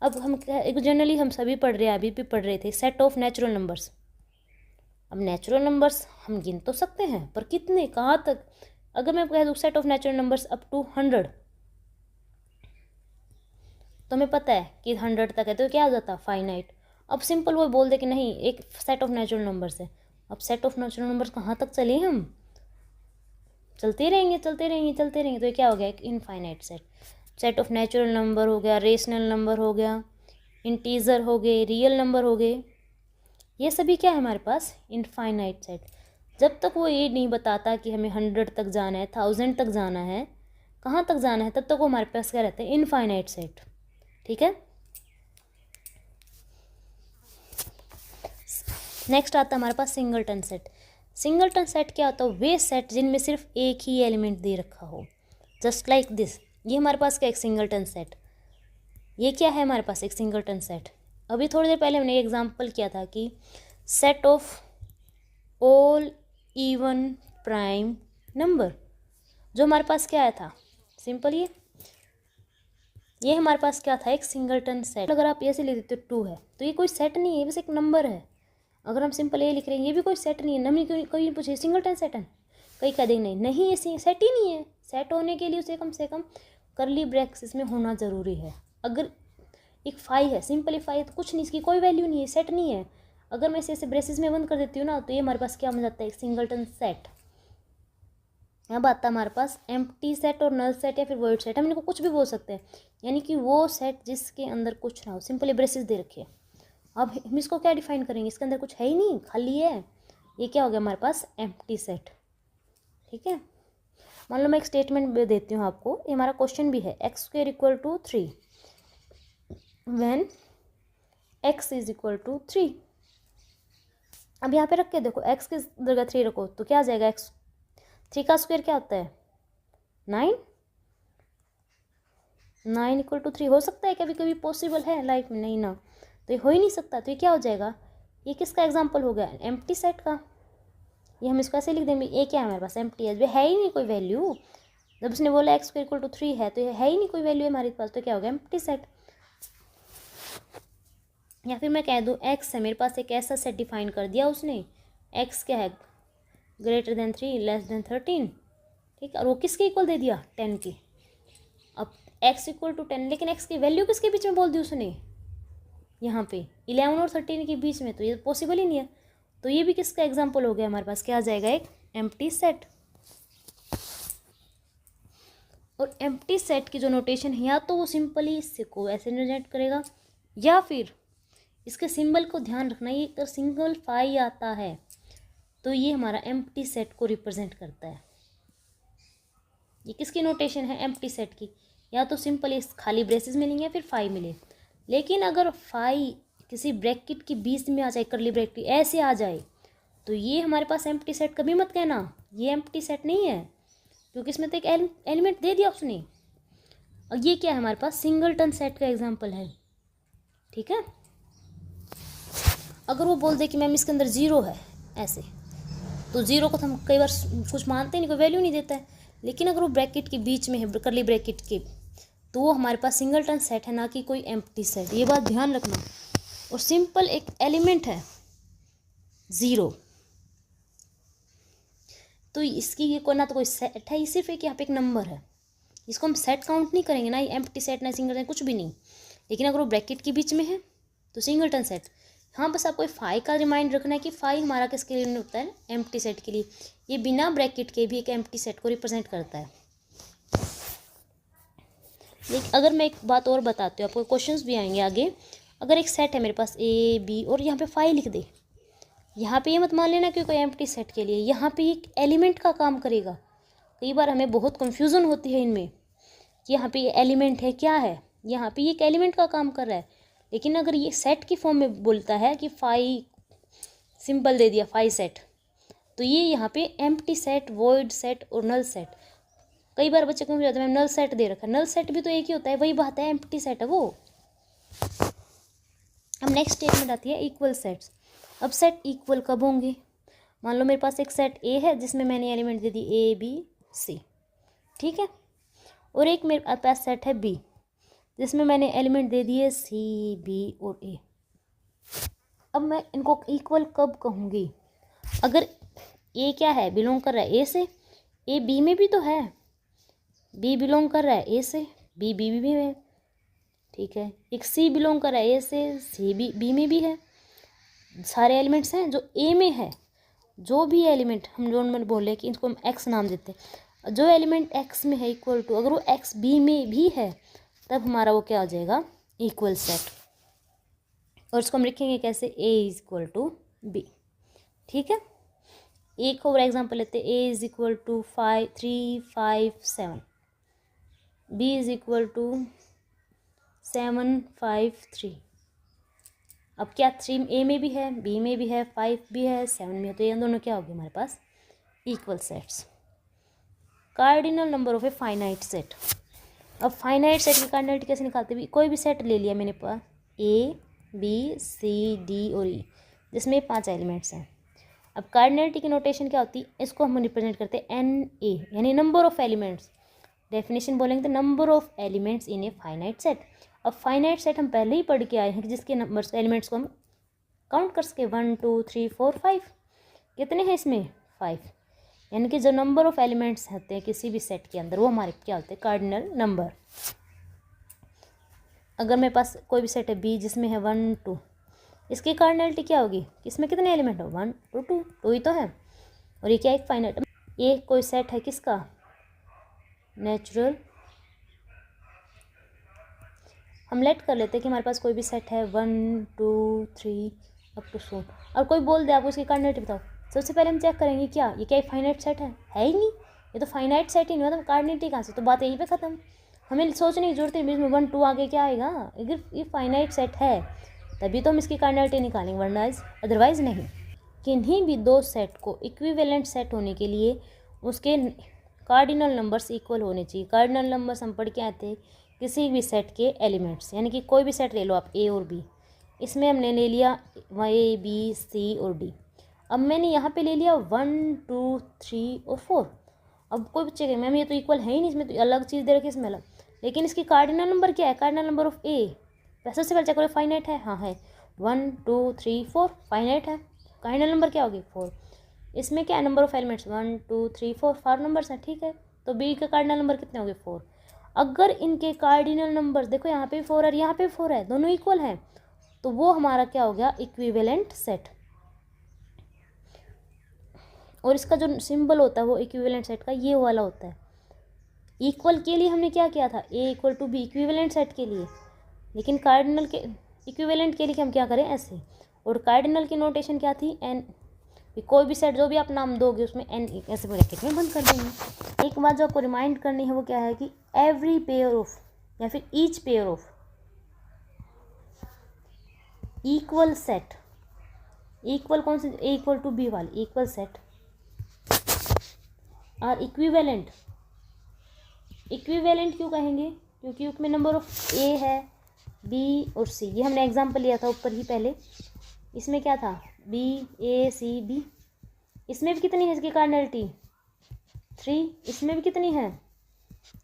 अब हम जनरली हम सभी पढ़ रहे हैं, अभी भी पढ़ रहे थे, सेट ऑफ नेचुरल नंबर्स। अब नेचुरल नंबर्स हम गिन तो सकते हैं, पर कितने, कहाँ तक। अगर मैं कह दूँ set of natural numbers up to 100, तो हमें पता है कि 100 तक है, तो क्या आ जाता है, फाइनाइट। अब सिंपल वो बोल दे कि नहीं एक सेट ऑफ नेचुरल नंबर्स है, अब सेट ऑफ नेचुरल नंबर्स कहाँ तक चले हम, चलते रहेंगे चलते रहेंगे चलते रहेंगे, तो ये क्या हो गया, एक infinite set. Set of natural number हो गया, रेशनल नंबर हो गया, इंटीजर हो गए, रियल नंबर हो गए, ये सभी क्या है हमारे पास, इनफाइनाइट सेट। जब तक वो ये नहीं बताता कि हमें 100 तक जाना है, 1000 तक जाना है, कहाँ तक जाना है, तब तक वो हमारे पास क्या रहता है, इनफाइनाइट सेट। ठीक है, नेक्स्ट आता है हमारे पास सिंगलटन सेट। सिंगलटन सेट क्या होता है, वे सेट जिनमें सिर्फ एक ही एलिमेंट दे रखा हो, जस्ट लाइक दिस। ये हमारे पास क्या, एक सिंगलटन सेट। ये क्या है हमारे पास, एक सिंगलटन सेट। अभी थोड़ी देर पहले हमने एग्जांपल किया था कि set of all even prime number, जो हमारे पास क्या आया था, सिंपल ये हमारे पास क्या था, एक सिंगलटन सेट। अगर आप ऐसे लिख देते हो 2 है, तो ये कोई सेट नहीं है, बस एक नंबर है। अगर हम सिंपल ये लिख रहे हैं, ये भी कोई सेट नहीं है, नंबर कोई पूछे सिंगलटन सेट है, कई कह देंगे नहीं ये सेट ही नहीं है। सेट होने के लिए उसे कम से कम करली ब्रैकेट्स में होना ज़रूरी है। अगर एक 5 है, सिंपल 5 है, तो कुछ नहीं, इसकी कोई वैल्यू नहीं है, सेट नहीं है। अगर मैं इसे ऐसे ब्रेसेस में बंद कर देती हूँ ना, तो ये हमारे पास क्या बन जाता है, एक सिंगलटन सेट। अब आता है हमारे पास एम्प्टी सेट और नल सेट या फिर वर्ड सेट, हम इनको कुछ भी बोल सकते हैं, यानी कि वो सेट जिसके अंदर कुछ ना हो, सिंपली ब्रेसेस दे रखे। अब हम इसको क्या डिफाइन करेंगे, इसके अंदर कुछ है ही नहीं, खाली है, ये क्या हो गया हमारे पास, एम्प्टी सेट। ठीक है, मान लो मैं एक स्टेटमेंट देती हूँ आपको, ये हमारा क्वेश्चन भी है, x² = 3 व्हेन x = 3। अब यहाँ पे रख के देखो, x की जगह 3 रखो तो क्या आ जाएगा, x 3 का स्क्वायर क्या होता है, 9 = 3। हो सकता है कभी कभी पॉसिबल है लाइफ में, नहीं ना, तो ये हो ही नहीं सकता, तो ये क्या हो जाएगा, ये किसका एग्जाम्पल हो गया, एम्प्टी सेट का। ये हम इसको ऐसे लिख देंगे, ये क्या है हमारे पास, एम्प्टी है ही नहीं कोई वैल्यू। जब उसने बोला x² = 3 है, तो ये है ही नहीं कोई वैल्यू हमारे पास, तो क्या हो गया, एम्प्टी सेट। या फिर मैं कह दूँ x है मेरे पास, एक ऐसा सेट डिफाइन कर दिया उसने, x क्या है, ग्रेटर देन 3 लेस देन 13। ठीक है, और वो किसके इक्वल दे दिया, 10 की। अब x = 10, लेकिन x की वैल्यू किसके बीच में बोल दी उसने, यहाँ पे 11 और 13 के बीच में, तो ये पॉसिबल ही नहीं है। तो ये भी किसका एग्जाम्पल हो गया हमारे पास, क्या आ जाएगा, एक एम्प्टी सेट। और एम्प्टी सेट की जो नोटेशन है, या तो वो सिंपली इससे को ऐसे रिप्रेजेंट करेगा, या फिर इसके सिंबल को ध्यान रखना, ये अगर सिंगल 5 आता है तो ये हमारा एम्प्टी सेट को रिप्रेजेंट करता है। ये किसकी नोटेशन है, एम्प्टी सेट की। या तो सिंपल इस खाली ब्रेसेस मिलेंगे या फिर 5 मिले, लेकिन अगर 5 किसी ब्रैकेट के बीच में आ जाए, करली ब्रैकेट ऐसे आ जाए, तो ये हमारे पास एम्प्टी सेट कभी मत कहना, ये एम्प्टी सेट नहीं है, क्योंकि इसमें तो एक एलिमेंट दे दिया उसने। और ये क्या है हमारे पास, सिंगलटन सेट का एग्जाम्पल है। ठीक है, अगर वो बोल दे कि मैम इसके अंदर 0 है ऐसे, तो 0 को तो हम कई बार कुछ मानते नहीं, कोई वैल्यू नहीं देता है। लेकिन अगर वो ब्रैकेट के बीच में है, करली ब्रैकेट के, तो वो हमारे पास सिंगलटन सेट है, ना कि कोई एम्प्टी सेट, ये बात ध्यान रखना। और सिंपल एक एलिमेंट है 0, तो इसकी ये कोई ना तो कोई सेट है, ये सिर्फ एक यहाँ पे एक नंबर है, इसको हम सेट काउंट नहीं करेंगे, ना एम्प्टी सेट ना सिंगलटन, कुछ भी नहीं। लेकिन अगर वो ब्रैकेट के बीच में है तो सिंगलटन सेट। हाँ, बस आपको 5 का रिमाइंड रखना है कि 5 हमारा किसके लिए होता है, एम्प्टी सेट के लिए। ये बिना ब्रैकेट के भी एक एम्प्टी सेट को रिप्रेजेंट करता है। लेकिन अगर मैं एक बात और बताती हूँ आपको, क्वेश्चंस भी आएंगे आगे। अगर एक सेट है मेरे पास A B और यहाँ पे 5 लिख दे, यहाँ पे ये मत मान लेना कि कोई एम्प्टी सेट के लिए, यहाँ पे एक एलिमेंट का काम करेगा। कई बार हमें बहुत कन्फ्यूज़न होती है इनमें कि यहाँ पे ये एलिमेंट है, क्या है, यहाँ पे ये एक एलिमेंट का काम कर रहा है। लेकिन अगर ये सेट की फॉर्म में बोलता है कि 5 सिंपल दे दिया 5 सेट, तो ये यहाँ पे एम्प्टी सेट, वॉइड सेट और नल सेट। कई बार बच्चे कंफ्यूज जाते हैं, नल सेट दे रखा है, नल सेट भी तो एक ही होता है, वही बात है, एम्प्टी सेट है वो। अब नेक्स्ट स्टेटमेंट आती है इक्वल सेट्स। अब सेट इक्वल कब होंगे? मान लो मेरे पास एक सेट ए है जिसमें मैंने element they the A B C, ठीक है, और एक मेरे पास सेट है बी जिसमें मैंने एलिमेंट दे दिए सी बी और ए। अब मैं इनको इक्वल कब कहूँगी? अगर ए क्या है, बिलोंग कर रहा है ए से, ए बी में भी तो है, बी बिलोंग कर रहा है ए से, बी बी में भी है, ठीक है, एक सी बिलोंग कर रहा है ए से, सी बी में भी है, सारे एलिमेंट्स हैं जो ए में है। जो भी एलिमेंट हम जो मैंने बोले कि इसको हम एक्स नाम देते हैं, जो एलिमेंट एक्स में है इक्वल टू, अगर वो एक्स बी में भी है तब हमारा वो क्या आ जाएगा, इक्वल सेट। और इसको हम लिखेंगे कैसे, A is equal to B, ठीक है। एक और एग्जांपल लेते हैं, A is equal to 3 5 7, B is equal to 7 5 3। अब क्या 3 ए में भी है, बी में भी है, 5 भी है, 7 में है, तो ये दोनों क्या हो गए हमारे पास, equal sets. Cardinal number of a finite set. अब फाइनाइट सेट की कार्डिनलिटी कैसे निकालते हैं? कोई भी सेट ले लिया मैंने पास, ए बी सी डी और ई, जिसमें 5 एलिमेंट्स हैं। अब कार्डिनलिटी की नोटेशन क्या होती है? इसको हम रिप्रेजेंट करते हैं एन ए, यानी नंबर ऑफ एलिमेंट्स। डेफिनेशन बोलेंगे तो number of elements in A finite set. अब फाइनाइट सेट हम पहले ही पढ़ के आए हैं कि जिसके नंबर्स एलिमेंट्स को हम काउंट कर सके, 1 2 3 4 5। कितने हैं इसमें? 5। यानी कि जो नंबर ऑफ एलिमेंट्स होते हैं किसी भी सेट के अंदर वो हमारे क्या होते हैं, कार्डिनल नंबर। अगर मेरे पास कोई भी सेट है बी जिसमें है 1 2, इसकी कार्डिनलिटी क्या होगी? इसमें कितने एलिमेंट हो, 1 2 2, 2 ही तो है, और ये क्या एक फाइनाइट। ये कोई सेट है किसका, नेचुरल। हम लेट कर लेते हैं कि हमारे पास कोई भी सेट है 1 2 3 अप टू 4, और कोई बोल दे आपको इसकी कार्डिनलिटी बताओ, सबसे पहले हम चेक करेंगे क्या ये क्या एक फाइनाइट सेट है ही नहीं, ये तो फाइनाइट सेट ही नहीं, मतलब कार्डिनलिटी कहाँ से, तो बात यहीं पे ख़त्म। हमें सोचने की जरूरत है इसमें 1 2 आगे क्या आएगा, अगर ये फाइनाइट सेट है तभी तो हम इसकी कार्डिनलिटी निकालेंगे, वरना अदरवाइज नहीं। किन्हीं भी दो सेट को इक्विवेलेंट सेट होने के लिए उसके कार्डिनल नंबर्स इक्वल होने चाहिए। कार्डिनल नंबर्स हम पढ़ के आते हैं किसी भी सेट के एलिमेंट्स, यानी कि कोई भी सेट ले लो आप ए और बी, इसमें हमने ले लिया ए बी सी और डी। अब मैंने यहाँ पे ले लिया 1 2 3 और 4। अब कोई बच्चे कहे मैम ये तो इक्वल है ही नहीं, इसमें तो अलग चीज़ दे रखी है, इसमें अलग, लेकिन इसकी कार्डिनल नंबर क्या है, कार्डिनल नंबर ऑफ ए, वैसे से पहले चेक करो फाइनाइट है, हाँ है, 1 2 3 4 फाइनाइट है, कार्डिनल नंबर क्या होगी 4। इसमें क्या है, नंबर ऑफ एलिमेंट्स 1 2 3 4 नंबर्स हैं, ठीक है, तो बी के कार्डिनल नंबर कितने हो गए 4। अगर इनके कार्डिनल नंबर देखो यहाँ पे 4 और यहाँ पे 4 है, दोनों इक्वल हैं, तो वो हमारा क्या हो गया, इक्विवेलेंट सेट। और इसका जो सिंबल होता है वो इक्विवेलेंट सेट का ये वाला होता है। इक्वल के लिए हमने क्या किया था, A equal to B equivalent set के लिए, लेकिन कार्डिनल के इक्विवेलेंट के लिए हम क्या करें ऐसे। और कार्डिनल की नोटेशन क्या थी, एन, कोई भी सेट जो भी आप नाम दोगे उसमें एन ऐसे ब्रैकेट में बंद कर देंगे। एक बात जो आपको रिमाइंड करनी है वो क्या है कि एवरी पेयर ऑफ या फिर each pair of equal set, equal कौन से, ए इक्वल टू बी वाले इक्वल सेट और इक्विवेलेंट। इक्विवेलेंट क्यों कहेंगे, क्योंकि उसमें नंबर ऑफ ए है बी और सी, ये हमने एग्जांपल लिया था ऊपर ही पहले, इसमें क्या था बी ए सी बी, इसमें भी कितनी है इसकी कार्डिनलिटी 3, इसमें भी कितनी है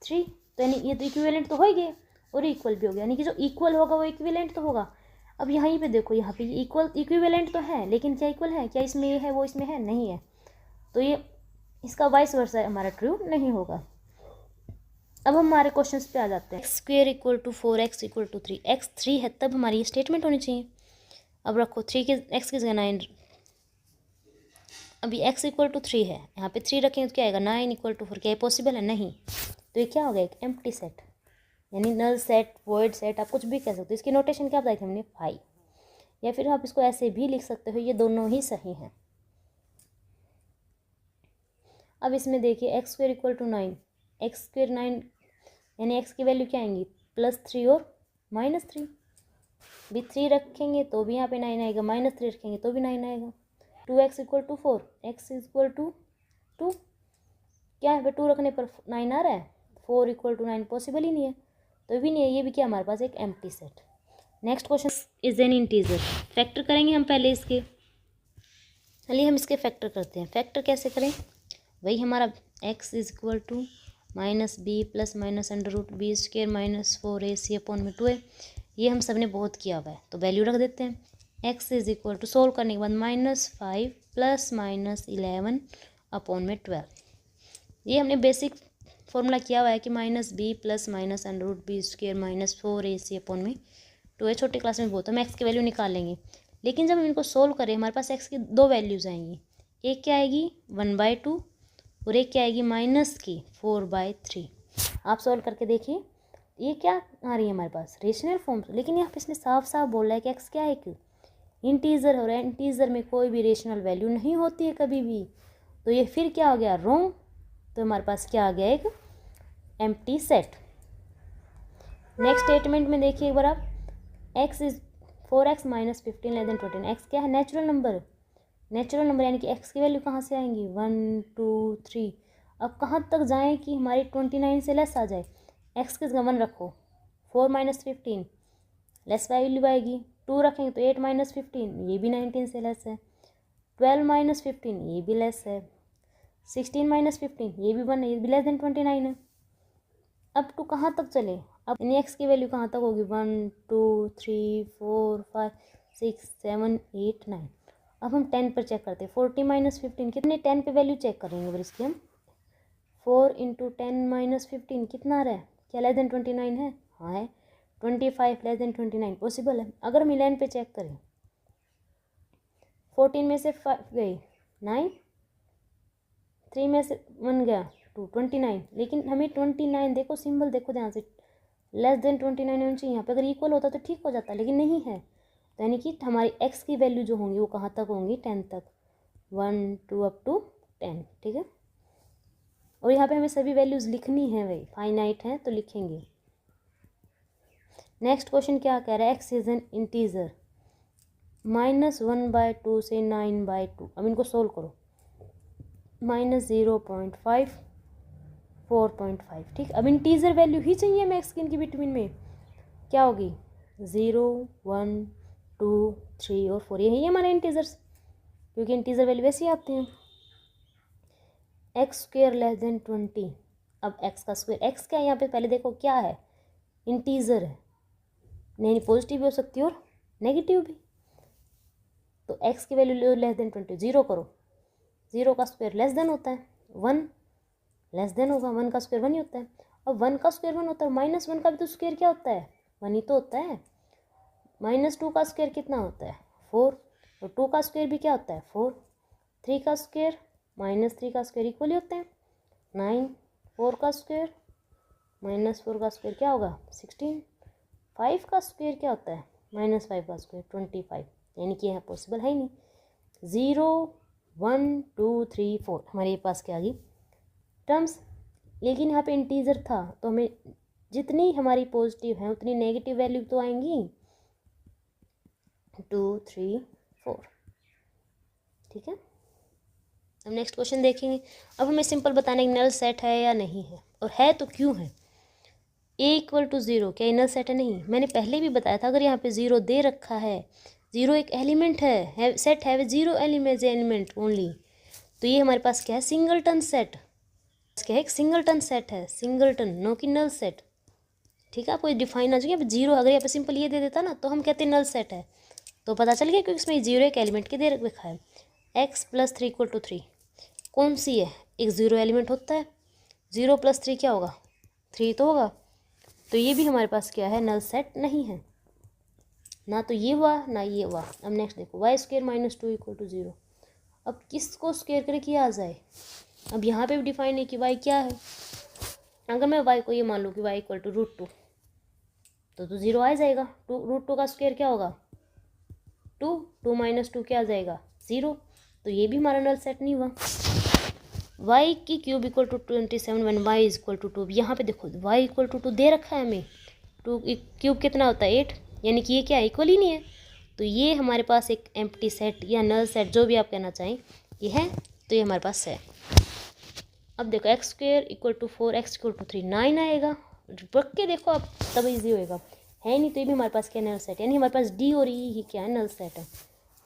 3, तो यानी ये तो इक्विवेलेंट तो हो ही गए और इक्वल भी हो गया, यानी कि जो इक्वल होगा वो इक्विवेलेंट तो होगा। अब यहीं पे देखो, यहाँ पे इक्वल इक्विवेलेंट तो है, लेकिन क्या इक्वल है, क्या इसमें ये है वो इसमें है नहीं है, तो ये इसका वाइस वर्सा हमारा ट्रू नहीं होगा। अब हम हमारे क्वेश्चन पे आ जाते हैं। X square equal to 4 x equal to 3, x 3 है तब हमारी ये स्टेटमेंट होनी चाहिए। अब रखो 3 के एक्स की जगह 9, अभी x इक्वल टू 3 है, यहाँ पे 3 रखेंगे तो क्या आएगा 9 इक्वल टू 4, क्या ये पॉसिबल है, नहीं, तो ये क्या हो गया एक एम्प्टी सेट, यानी नल सेट वॉइड सेट आप कुछ भी कह सकते हो। इसकी नोटेशन क्या बताई थी हमने 5, या फिर आप इसको ऐसे भी लिख सकते हो, ये दोनों ही सही हैं। अब इसमें देखिए x square equal to 9, x square 9 यानी एक्स की वैल्यू क्या आएंगी +3 और -3, भी 3 रखेंगे तो भी यहाँ पे 9 आएगा, -3 रखेंगे तो भी 9 आएगा। 2x equal to 4, x equal to 2, क्या है 2 रखने पर 9 आ रहा है, 4 इक्वल टू 9 पॉसिबल ही नहीं है, तो भी नहीं है, ये भी क्या हमारे पास एक empty set. Next question is an integer. Factor करेंगे हम पहले इसके। चलिए हम इसके फैक्टर करते हैं। फैक्टर कैसे करें? वही हमारा x is equal to minus b plus minus under root b square minus 4ac upon में 2a। ये हम सब ने बहुत किया हुआ है तो वैल्यू रख देते हैं। x is equal to solve करने के बाद -5 प्लस माइनस 11 अपॉन में 12। ये हमने बेसिक फॉर्मूला किया हुआ है कि minus b plus minus under root b square minus 4ac upon में 2a। छोटी क्लास में बहुत हम x की वैल्यू निकाल लेंगे, लेकिन जब हम इनको सोल्व करें हमारे पास x की दो वैल्यूज़ आएंगी। एक क्या आएगी 1/2 और एक क्या आएगी माइनस की 4/3। आप सोल्व करके देखिए ये क्या आ रही है हमारे पास रेशनल फॉर्म, लेकिन यहाँ पे इसने साफ साफ बोला है कि x क्या है एक इंटीजर हो रहा है। इंटीजर में कोई भी रेशनल वैल्यू नहीं होती है कभी भी, तो ये फिर क्या हो गया रॉन्ग। तो हमारे पास क्या आ गया एक एम्प्टी सेट। नेक्स्ट स्टेटमेंट में देखिए एक बार आप, x is 4x minus 15 less than 14। x क्या है नेचुरल नंबर। नेचुरल नंबर यानी कि x की वैल्यू कहाँ से आएंगी 1 2 3। अब कहाँ तक जाएं कि हमारी 29 से लेस आ जाए। x की जगह 1 रखो, 4 माइनस 15 लेस वैल्यू आएगी। 2 रखेंगे तो 8 माइनस 15 ये भी 19 से लेस है। 12 माइनस 15 ये भी लेस है। 16 माइनस 15 ये भी 1 है, ये भी लेस देन 29 है। अब टू कहाँ तक चले, अब x की वैल्यू कहाँ तक होगी 1 2 3 4 5 6 7 8 9। अब हम 10 पर चेक करते हैं। 40 माइनस 15 कितने 10 पे वैल्यू चेक करेंगे अगर इसकी हम 4 इंटू 10 माइनस 15 कितना आ रहा है, क्या लेस देन 29 है? हाँ है। 25 लेस देन 29 पॉसिबल है। अगर हम 11 पे चेक करें 14 में से 5 गई 9, 3 में से 1 गया 2 29, लेकिन हमें 29 देखो सिंबल देखो ध्यान से लेस देन 29 होनी चाहिए। यहाँ पे अगर इक्वल होता तो ठीक हो जाता, लेकिन नहीं है। तो यानी कि हमारी x की वैल्यू जो होंगी वो कहाँ तक होंगी 10 तक, 1 2 अप टू 10। ठीक है, और यहाँ पे हमें सभी वैल्यूज़ लिखनी है, वही फाइनाइट हैं तो लिखेंगे। नेक्स्ट क्वेश्चन क्या कह रहा है, x इज एन इंटीजर -1/2 से 9/2। अब इनको सोल्व करो। -0.5 4.5। ठीक, अब इंटीजर वैल्यू ही चाहिए हमें x की इनकी बिटवीन में। क्या होगी 0 1 2 3 और 4, यही है हमारे इंटीजर्स, क्योंकि इंटीजर वैल्यू वैसे ही आते हैं। x² less than 20। अब x का स्क्वायर, x क्या है यहाँ पे पहले देखो क्या है इंटीजर है, नहीं पॉजिटिव भी हो सकती है और नेगेटिव भी। तो x की वैल्यू लेस देन 20, 0 करो। 0 का स्क्वायर लेस देन होता है 1, लेस देन होगा 1 का स्क्वायर 1 ही होता है। अब 1 का स्क्वायर 1 होता है, -1 का भी तो स्क्वायर क्या होता है 1 ही तो होता है। -2 का स्क्वायर कितना होता है 4, और 2 का स्क्वायर भी क्या होता है 4। 3 का स्क्वायर -3 का स्क्वायर इक्वल ही होता है 9। 4 का स्क्वायर -4 का स्क्वायर क्या होगा 16। 5 का स्क्वायर क्या होता है -5 का स्क्वायर 25, यानी कि यहाँ पॉसिबल है ही नहीं। 0 1 2 3 4 हमारे पास क्या आ गई टर्म्स, लेकिन यहाँ पे इंटीजर था तो हमें जितनी हमारी पॉजिटिव है उतनी नेगेटिव वैल्यू तो आएंगी 2 3 4। ठीक है, अब नेक्स्ट क्वेश्चन देखेंगे। अब हमें सिंपल बताना है नल सेट है या नहीं है, और है तो क्यों है। a = 0 क्या नल सेट है? नहीं, मैंने पहले भी बताया था अगर यहाँ पे 0 दे रखा है, 0 एक एलिमेंट है सेट है 0 एलिमेंट ओनली, तो ये हमारे पास क्या है सिंगलटन सेट। क्या है एक सिंगलटन सेट है, सिंगलटन नो कि नल सेट। ठीक है, आपको डिफाइन आ जाएगा 0, अगर यहाँ पे सिंपल ये दे देता ना तो हम कहते हैं नल सेट है, तो पता चल गया क्योंकि इसमें 0 एक एलिमेंट के दे रखा है। x + 3 = 3 कौन सी है, एक 0 एलिमेंट होता है, 0 + 3 क्या होगा 3 तो होगा, तो ये भी हमारे पास क्या है नल सेट नहीं है, ना तो ये हुआ ना ये हुआ। अब नेक्स्ट देखो y² - 2 = 0। अब किसको स्क्वायर करके आ जाए, अब यहाँ पे भी डिफाइन है कि y क्या है। अगर मैं y को ये मान लूँ कि y = √2 तो 0 आ जाएगा। √2 का स्क्वायर क्या होगा 2, 2 - 2 क्या आ जाएगा 0, तो ये भी हमारा नल सेट नहीं हुआ। y की क्यूब = 27 वन y = 2। यहाँ पे देखो y = 2 दे रखा है हमें, 2 क्यूब कितना होता है 8, यानी कि ये क्या इक्वल ही नहीं है, तो ये हमारे पास एक एम्प्टी सेट या नल सेट जो भी आप कहना चाहें ये है, तो ये हमारे पास है। अब देखो x² = 4 x = 3 9 आएगा, पढ़ के देखो आप तब इजी होएगा। है नहीं, तो ये भी हमारे पास क्या नल सेट, यानी हमारे पास डी और ई ही क्या है, नल सेट है।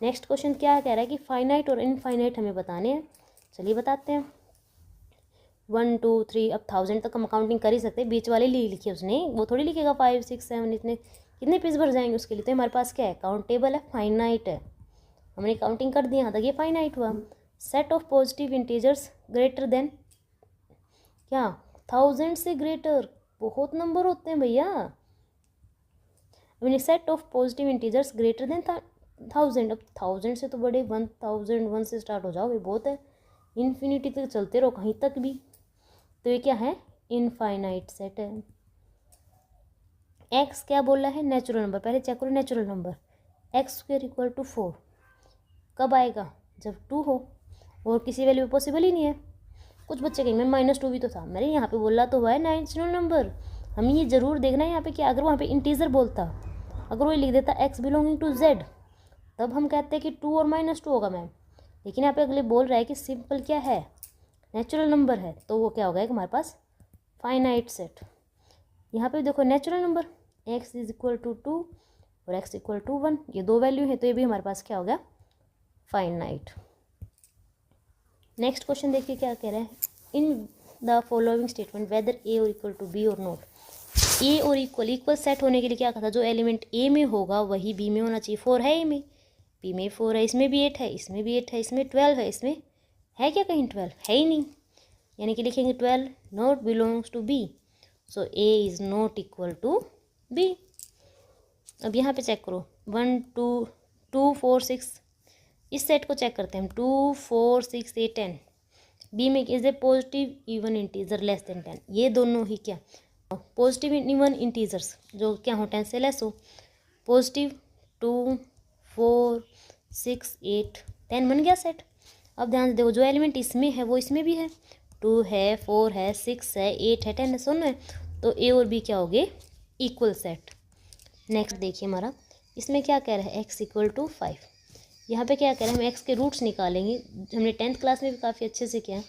नेक्स्ट क्वेश्चन क्या कह रहा है कि फाइनाइट और इनफाइनाइट हमें बताने हैं। चलिए बताते हैं। 1 2 3, अब 1000 तक हम काउंटिंग कर ही सकते हैं, बीच वाले लिखी उसने, वो थोड़ी लिखेगा 5 6 7, इतने कितने पीस भर जाएंगे उसके लिए। तो हमारे पास क्या है, काउंटेबल है, फाइनाइट है, हमने काउंटिंग कर दी यहाँ तक, ये फाइनाइट हुआ। Set of positive integers greater than क्या, 1000 से ग्रेटर, बहुत नंबर होते हैं भैया। Set of positive integers greater than 1000, अब 1000 से तो बड़े 1001 से स्टार्ट हो जाओ, ये बहुत है, इन्फिनिटी तक चलते रहो कहीं तक भी, तो ये क्या है, इनफाइनाइट सेट है। एक्स क्या बोल रहा है, नेचुरल नंबर, पहले चेक करो natural number, x square equal to 4 कब आएगा, जब 2 हो, और किसी वैल्यू पॉसिबल ही नहीं है। कुछ बच्चे कहेंगे मैम -2 भी तो था, मेरे यहाँ पे बोला तो हुआ है नेचुरल नंबर। हमें ये जरूर देखना है यहाँ पे कि अगर वहाँ पे इंटीजर बोलता, अगर वो लिख देता एक्स बिलोंगिंग टू जेड, तब हम कहते हैं कि 2 और -2 होगा मैम, लेकिन यहाँ पे अगले बोल रहा है कि सिंपल क्या है, नेचुरल नंबर है, तो वो क्या हो गया हमारे पास, फाइनाइट सेट। यहाँ पे देखो natural number x is equal to 2 और x इक्वल टू 1, ये दो वैल्यू है, तो ये भी हमारे पास क्या हो गया, फाइनाइट। नेक्स्ट क्वेश्चन देखिए क्या कह रहा है, in the following statement whether A are equal to B or not. A are equal set होने के लिए क्या कहा था, जो एलिमेंट ए में होगा वही बी में होना चाहिए। 4 है ए में, बी में 4 है, इसमें भी 8 है, इसमें भी 8 है, इसमें 12 है, इसमें है क्या कहीं 12 है ही नहीं, यानी कि लिखेंगे 12 not belongs to b, so a is not equal to b. अब यहाँ पे चेक करो 1 2 2 4 6, इस सेट को चेक करते हैं हम, 2 4 6 8 10, बी में is a positive even integer less than 10, ये दोनों ही क्या, पॉजिटिव इवन इंटीजर्स जो क्या हो 10 से लेस हो, पॉजिटिव 2 4 6 8 10 बन गया सेट। अब ध्यान से देखो जो एलिमेंट इसमें है वो इसमें भी है, 2 है 4 है 6 है 8 है 10 है, सुन है, तो ए और बी क्या हो गए, इक्वल सेट। नेक्स्ट देखिए हमारा, इसमें क्या कह रहा है, x इक्वल टू 5, यहाँ पे क्या कह रहे हैं, हम x के रूट्स निकालेंगे, हमने 10th क्लास में भी काफ़ी अच्छे से किया।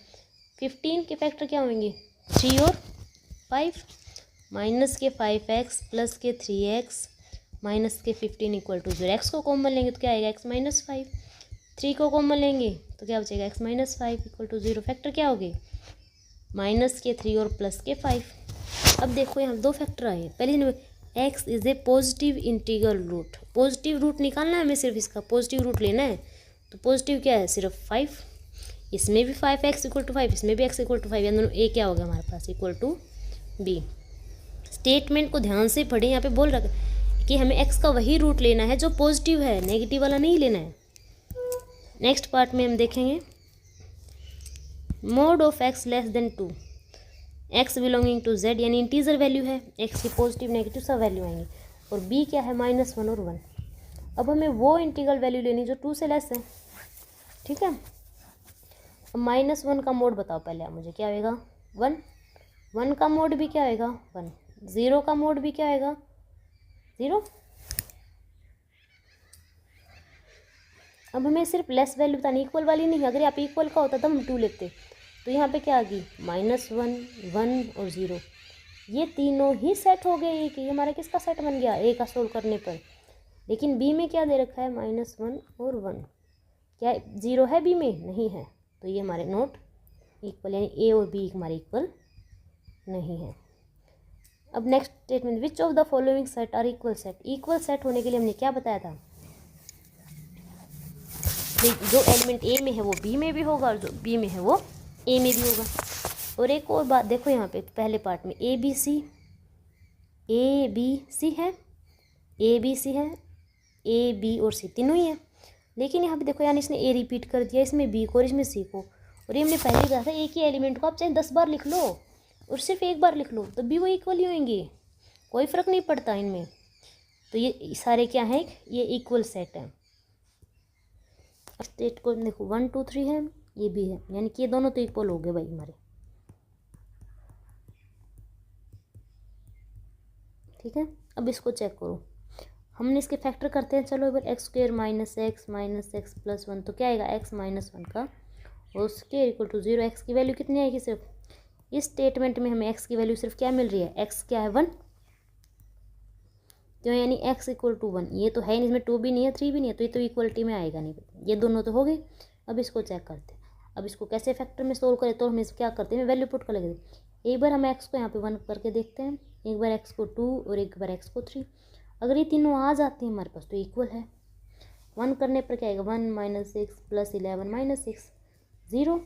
15 के फैक्टर क्या होंगे, 3 और 5, माइनस के 5x प्लस के 3x माइनस के 15 इक्वल टू 0, x को कॉमन लेंगे तो क्या आएगा x माइनस 5, 3 को कॉमन लेंगे तो क्या बचेगा x minus 5 equal to 0, factor क्या हो गए, माइनस के 3 और प्लस के 5। अब देखो यहाँ दो फैक्टर आए, पहले x is a positive integral root, positive root निकालना है हमें, सिर्फ इसका पॉजिटिव रूट लेना है, तो पॉजिटिव क्या है सिर्फ 5, इसमें भी 5x इक्वल टू 5, इसमें भी x इक्वल टू 5, यानी दोनों a क्या होगा हमारे पास इक्वल टू b। स्टेटमेंट को ध्यान से पढ़ें, यहाँ पे बोल रखा है कि हमें x का वही रूट लेना है जो पॉजिटिव है, नेगेटिव वाला नहीं लेना है। नेक्स्ट पार्ट में हम देखेंगे mod of x less than 2, x belonging to z, यानी इंटीजर वैल्यू है, x की पॉजिटिव नेगेटिव सब वैल्यू आएंगी, और b क्या है -1 और 1। अब हमें वो इंटीग्रल वैल्यू लेनी जो 2 से लेस है, ठीक है। अब -1 का मोड बताओ पहले आप मुझे, क्या होएगा 1, 1 का मोड भी क्या होएगा 1, 0 का मोड भी क्या होएगा 0। अब हमें सिर्फ लेस वैल्यू बतानी, इक्वल वाली नहीं, अगर आप इक्वल का होता तब हम 2 लेते, तो यहाँ पे क्या आ गई -1 1 और 0, ये तीनों ही सेट हो गए, कि ये हमारा किसका सेट बन गया, ए का सोल्व करने पर। लेकिन बी में क्या दे रखा है -1 और 1, क्या 0 है बी में, नहीं है, तो ये हमारे नॉट इक्वल, यानी ए और बी हमारे इक्वल नहीं है। अब next statement, which of the following set are equal set, equal set होने के लिए हमने क्या बताया था, जो एलिमेंट ए में है वो बी में भी होगा, और जो बी में है वो ए में भी होगा। और एक और बात देखो यहाँ पे पहले पार्ट में ए बी सी है, ए बी सी है, ए बी और सी तीनों ही है, लेकिन यहाँ पे देखो यानी इसने ए रिपीट कर दिया, इसमें बी को और इसमें सी को, और ये हमने पहले कहा था एक ही एलिमेंट को आप चाहे 10 बार लिख लो और सिर्फ एक बार लिख लो तो भी वो इक्वल ही होंगे, कोई फ़र्क नहीं पड़ता इनमें। तो ये सारे क्या हैं, ये इक्वल सेट हैं। स्टेट को देखो 1 2 3 है, ये भी है, यानी कि ये दोनों तो इक्वल हो गए भाई हमारे, ठीक है। अब इसको चेक करो, हमने इसके फैक्टर करते हैं, चलो अगर x² माइनस x प्लस 1, तो क्या आएगा x -1 का और स्क्वायर इक्वल टू 0, x की वैल्यू कितनी आएगी सिर्फ, इस स्टेटमेंट में हमें x की वैल्यू सिर्फ क्या मिल रही है, x क्या है 1, तो यानी x इक्वल टू 1, ये तो है नहीं, इसमें 2 भी नहीं है 3 भी नहीं है, तो ये तो इक्वलिटी में आएगा नहीं। ये दोनों तो हो गए। अब इसको चेक करते हैं। अब इसको कैसे फैक्टर में सोल्व करें, तो हम इस क्या करते हैं, वैल्यू पुट कर लेते। एक बार हम x को यहाँ पे 1 करके देखते हैं, एक बार x को 2 और एक बार x को 3। अगर ये तीनों आ जाती हैं हमारे पास तो इक्वल है। 1 करने पर क्या आएगा, 1 - 6 + 11 - 6 0।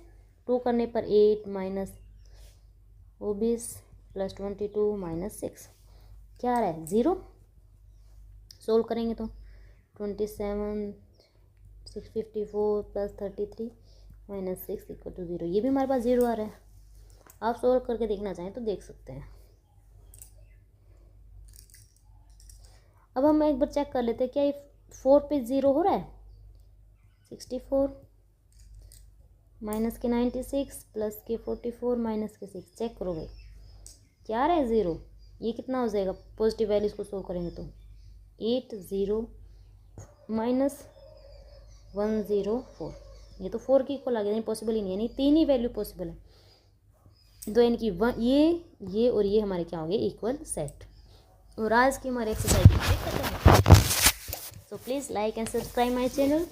2 करने पर 8 - 20 + 22 - 6 क्या आ रहा है, 0। सोल्व करेंगे तो 27 654 + 33 - 6 = 0। ये भी हमारे पास 0 आ रहा है। आप सोल्व करके देखना चाहें तो देख सकते हैं। अब हम एक बार चेक कर लेते हैं क्या ये 4 पे 0 हो रहा है। 64 - के 96 + के 44 - के 6 चेक करो भाई, क्या आ रहा है, 0। ये कितना हो जाएगा, पॉजिटिव वैल्यूज को सोल्व करेंगे तो 80 - 104। ये तो 4 की इक्वल आ गया, यानी पॉसिबल ही नहीं है, यानी 3 ही वैल्यू पॉसिबल है। तो यानी कि ये और ये हमारे क्या हो गए, इक्वल सेट। और आज की हमारी एक्सरसाइज खत्म। So please like and subscribe my channel.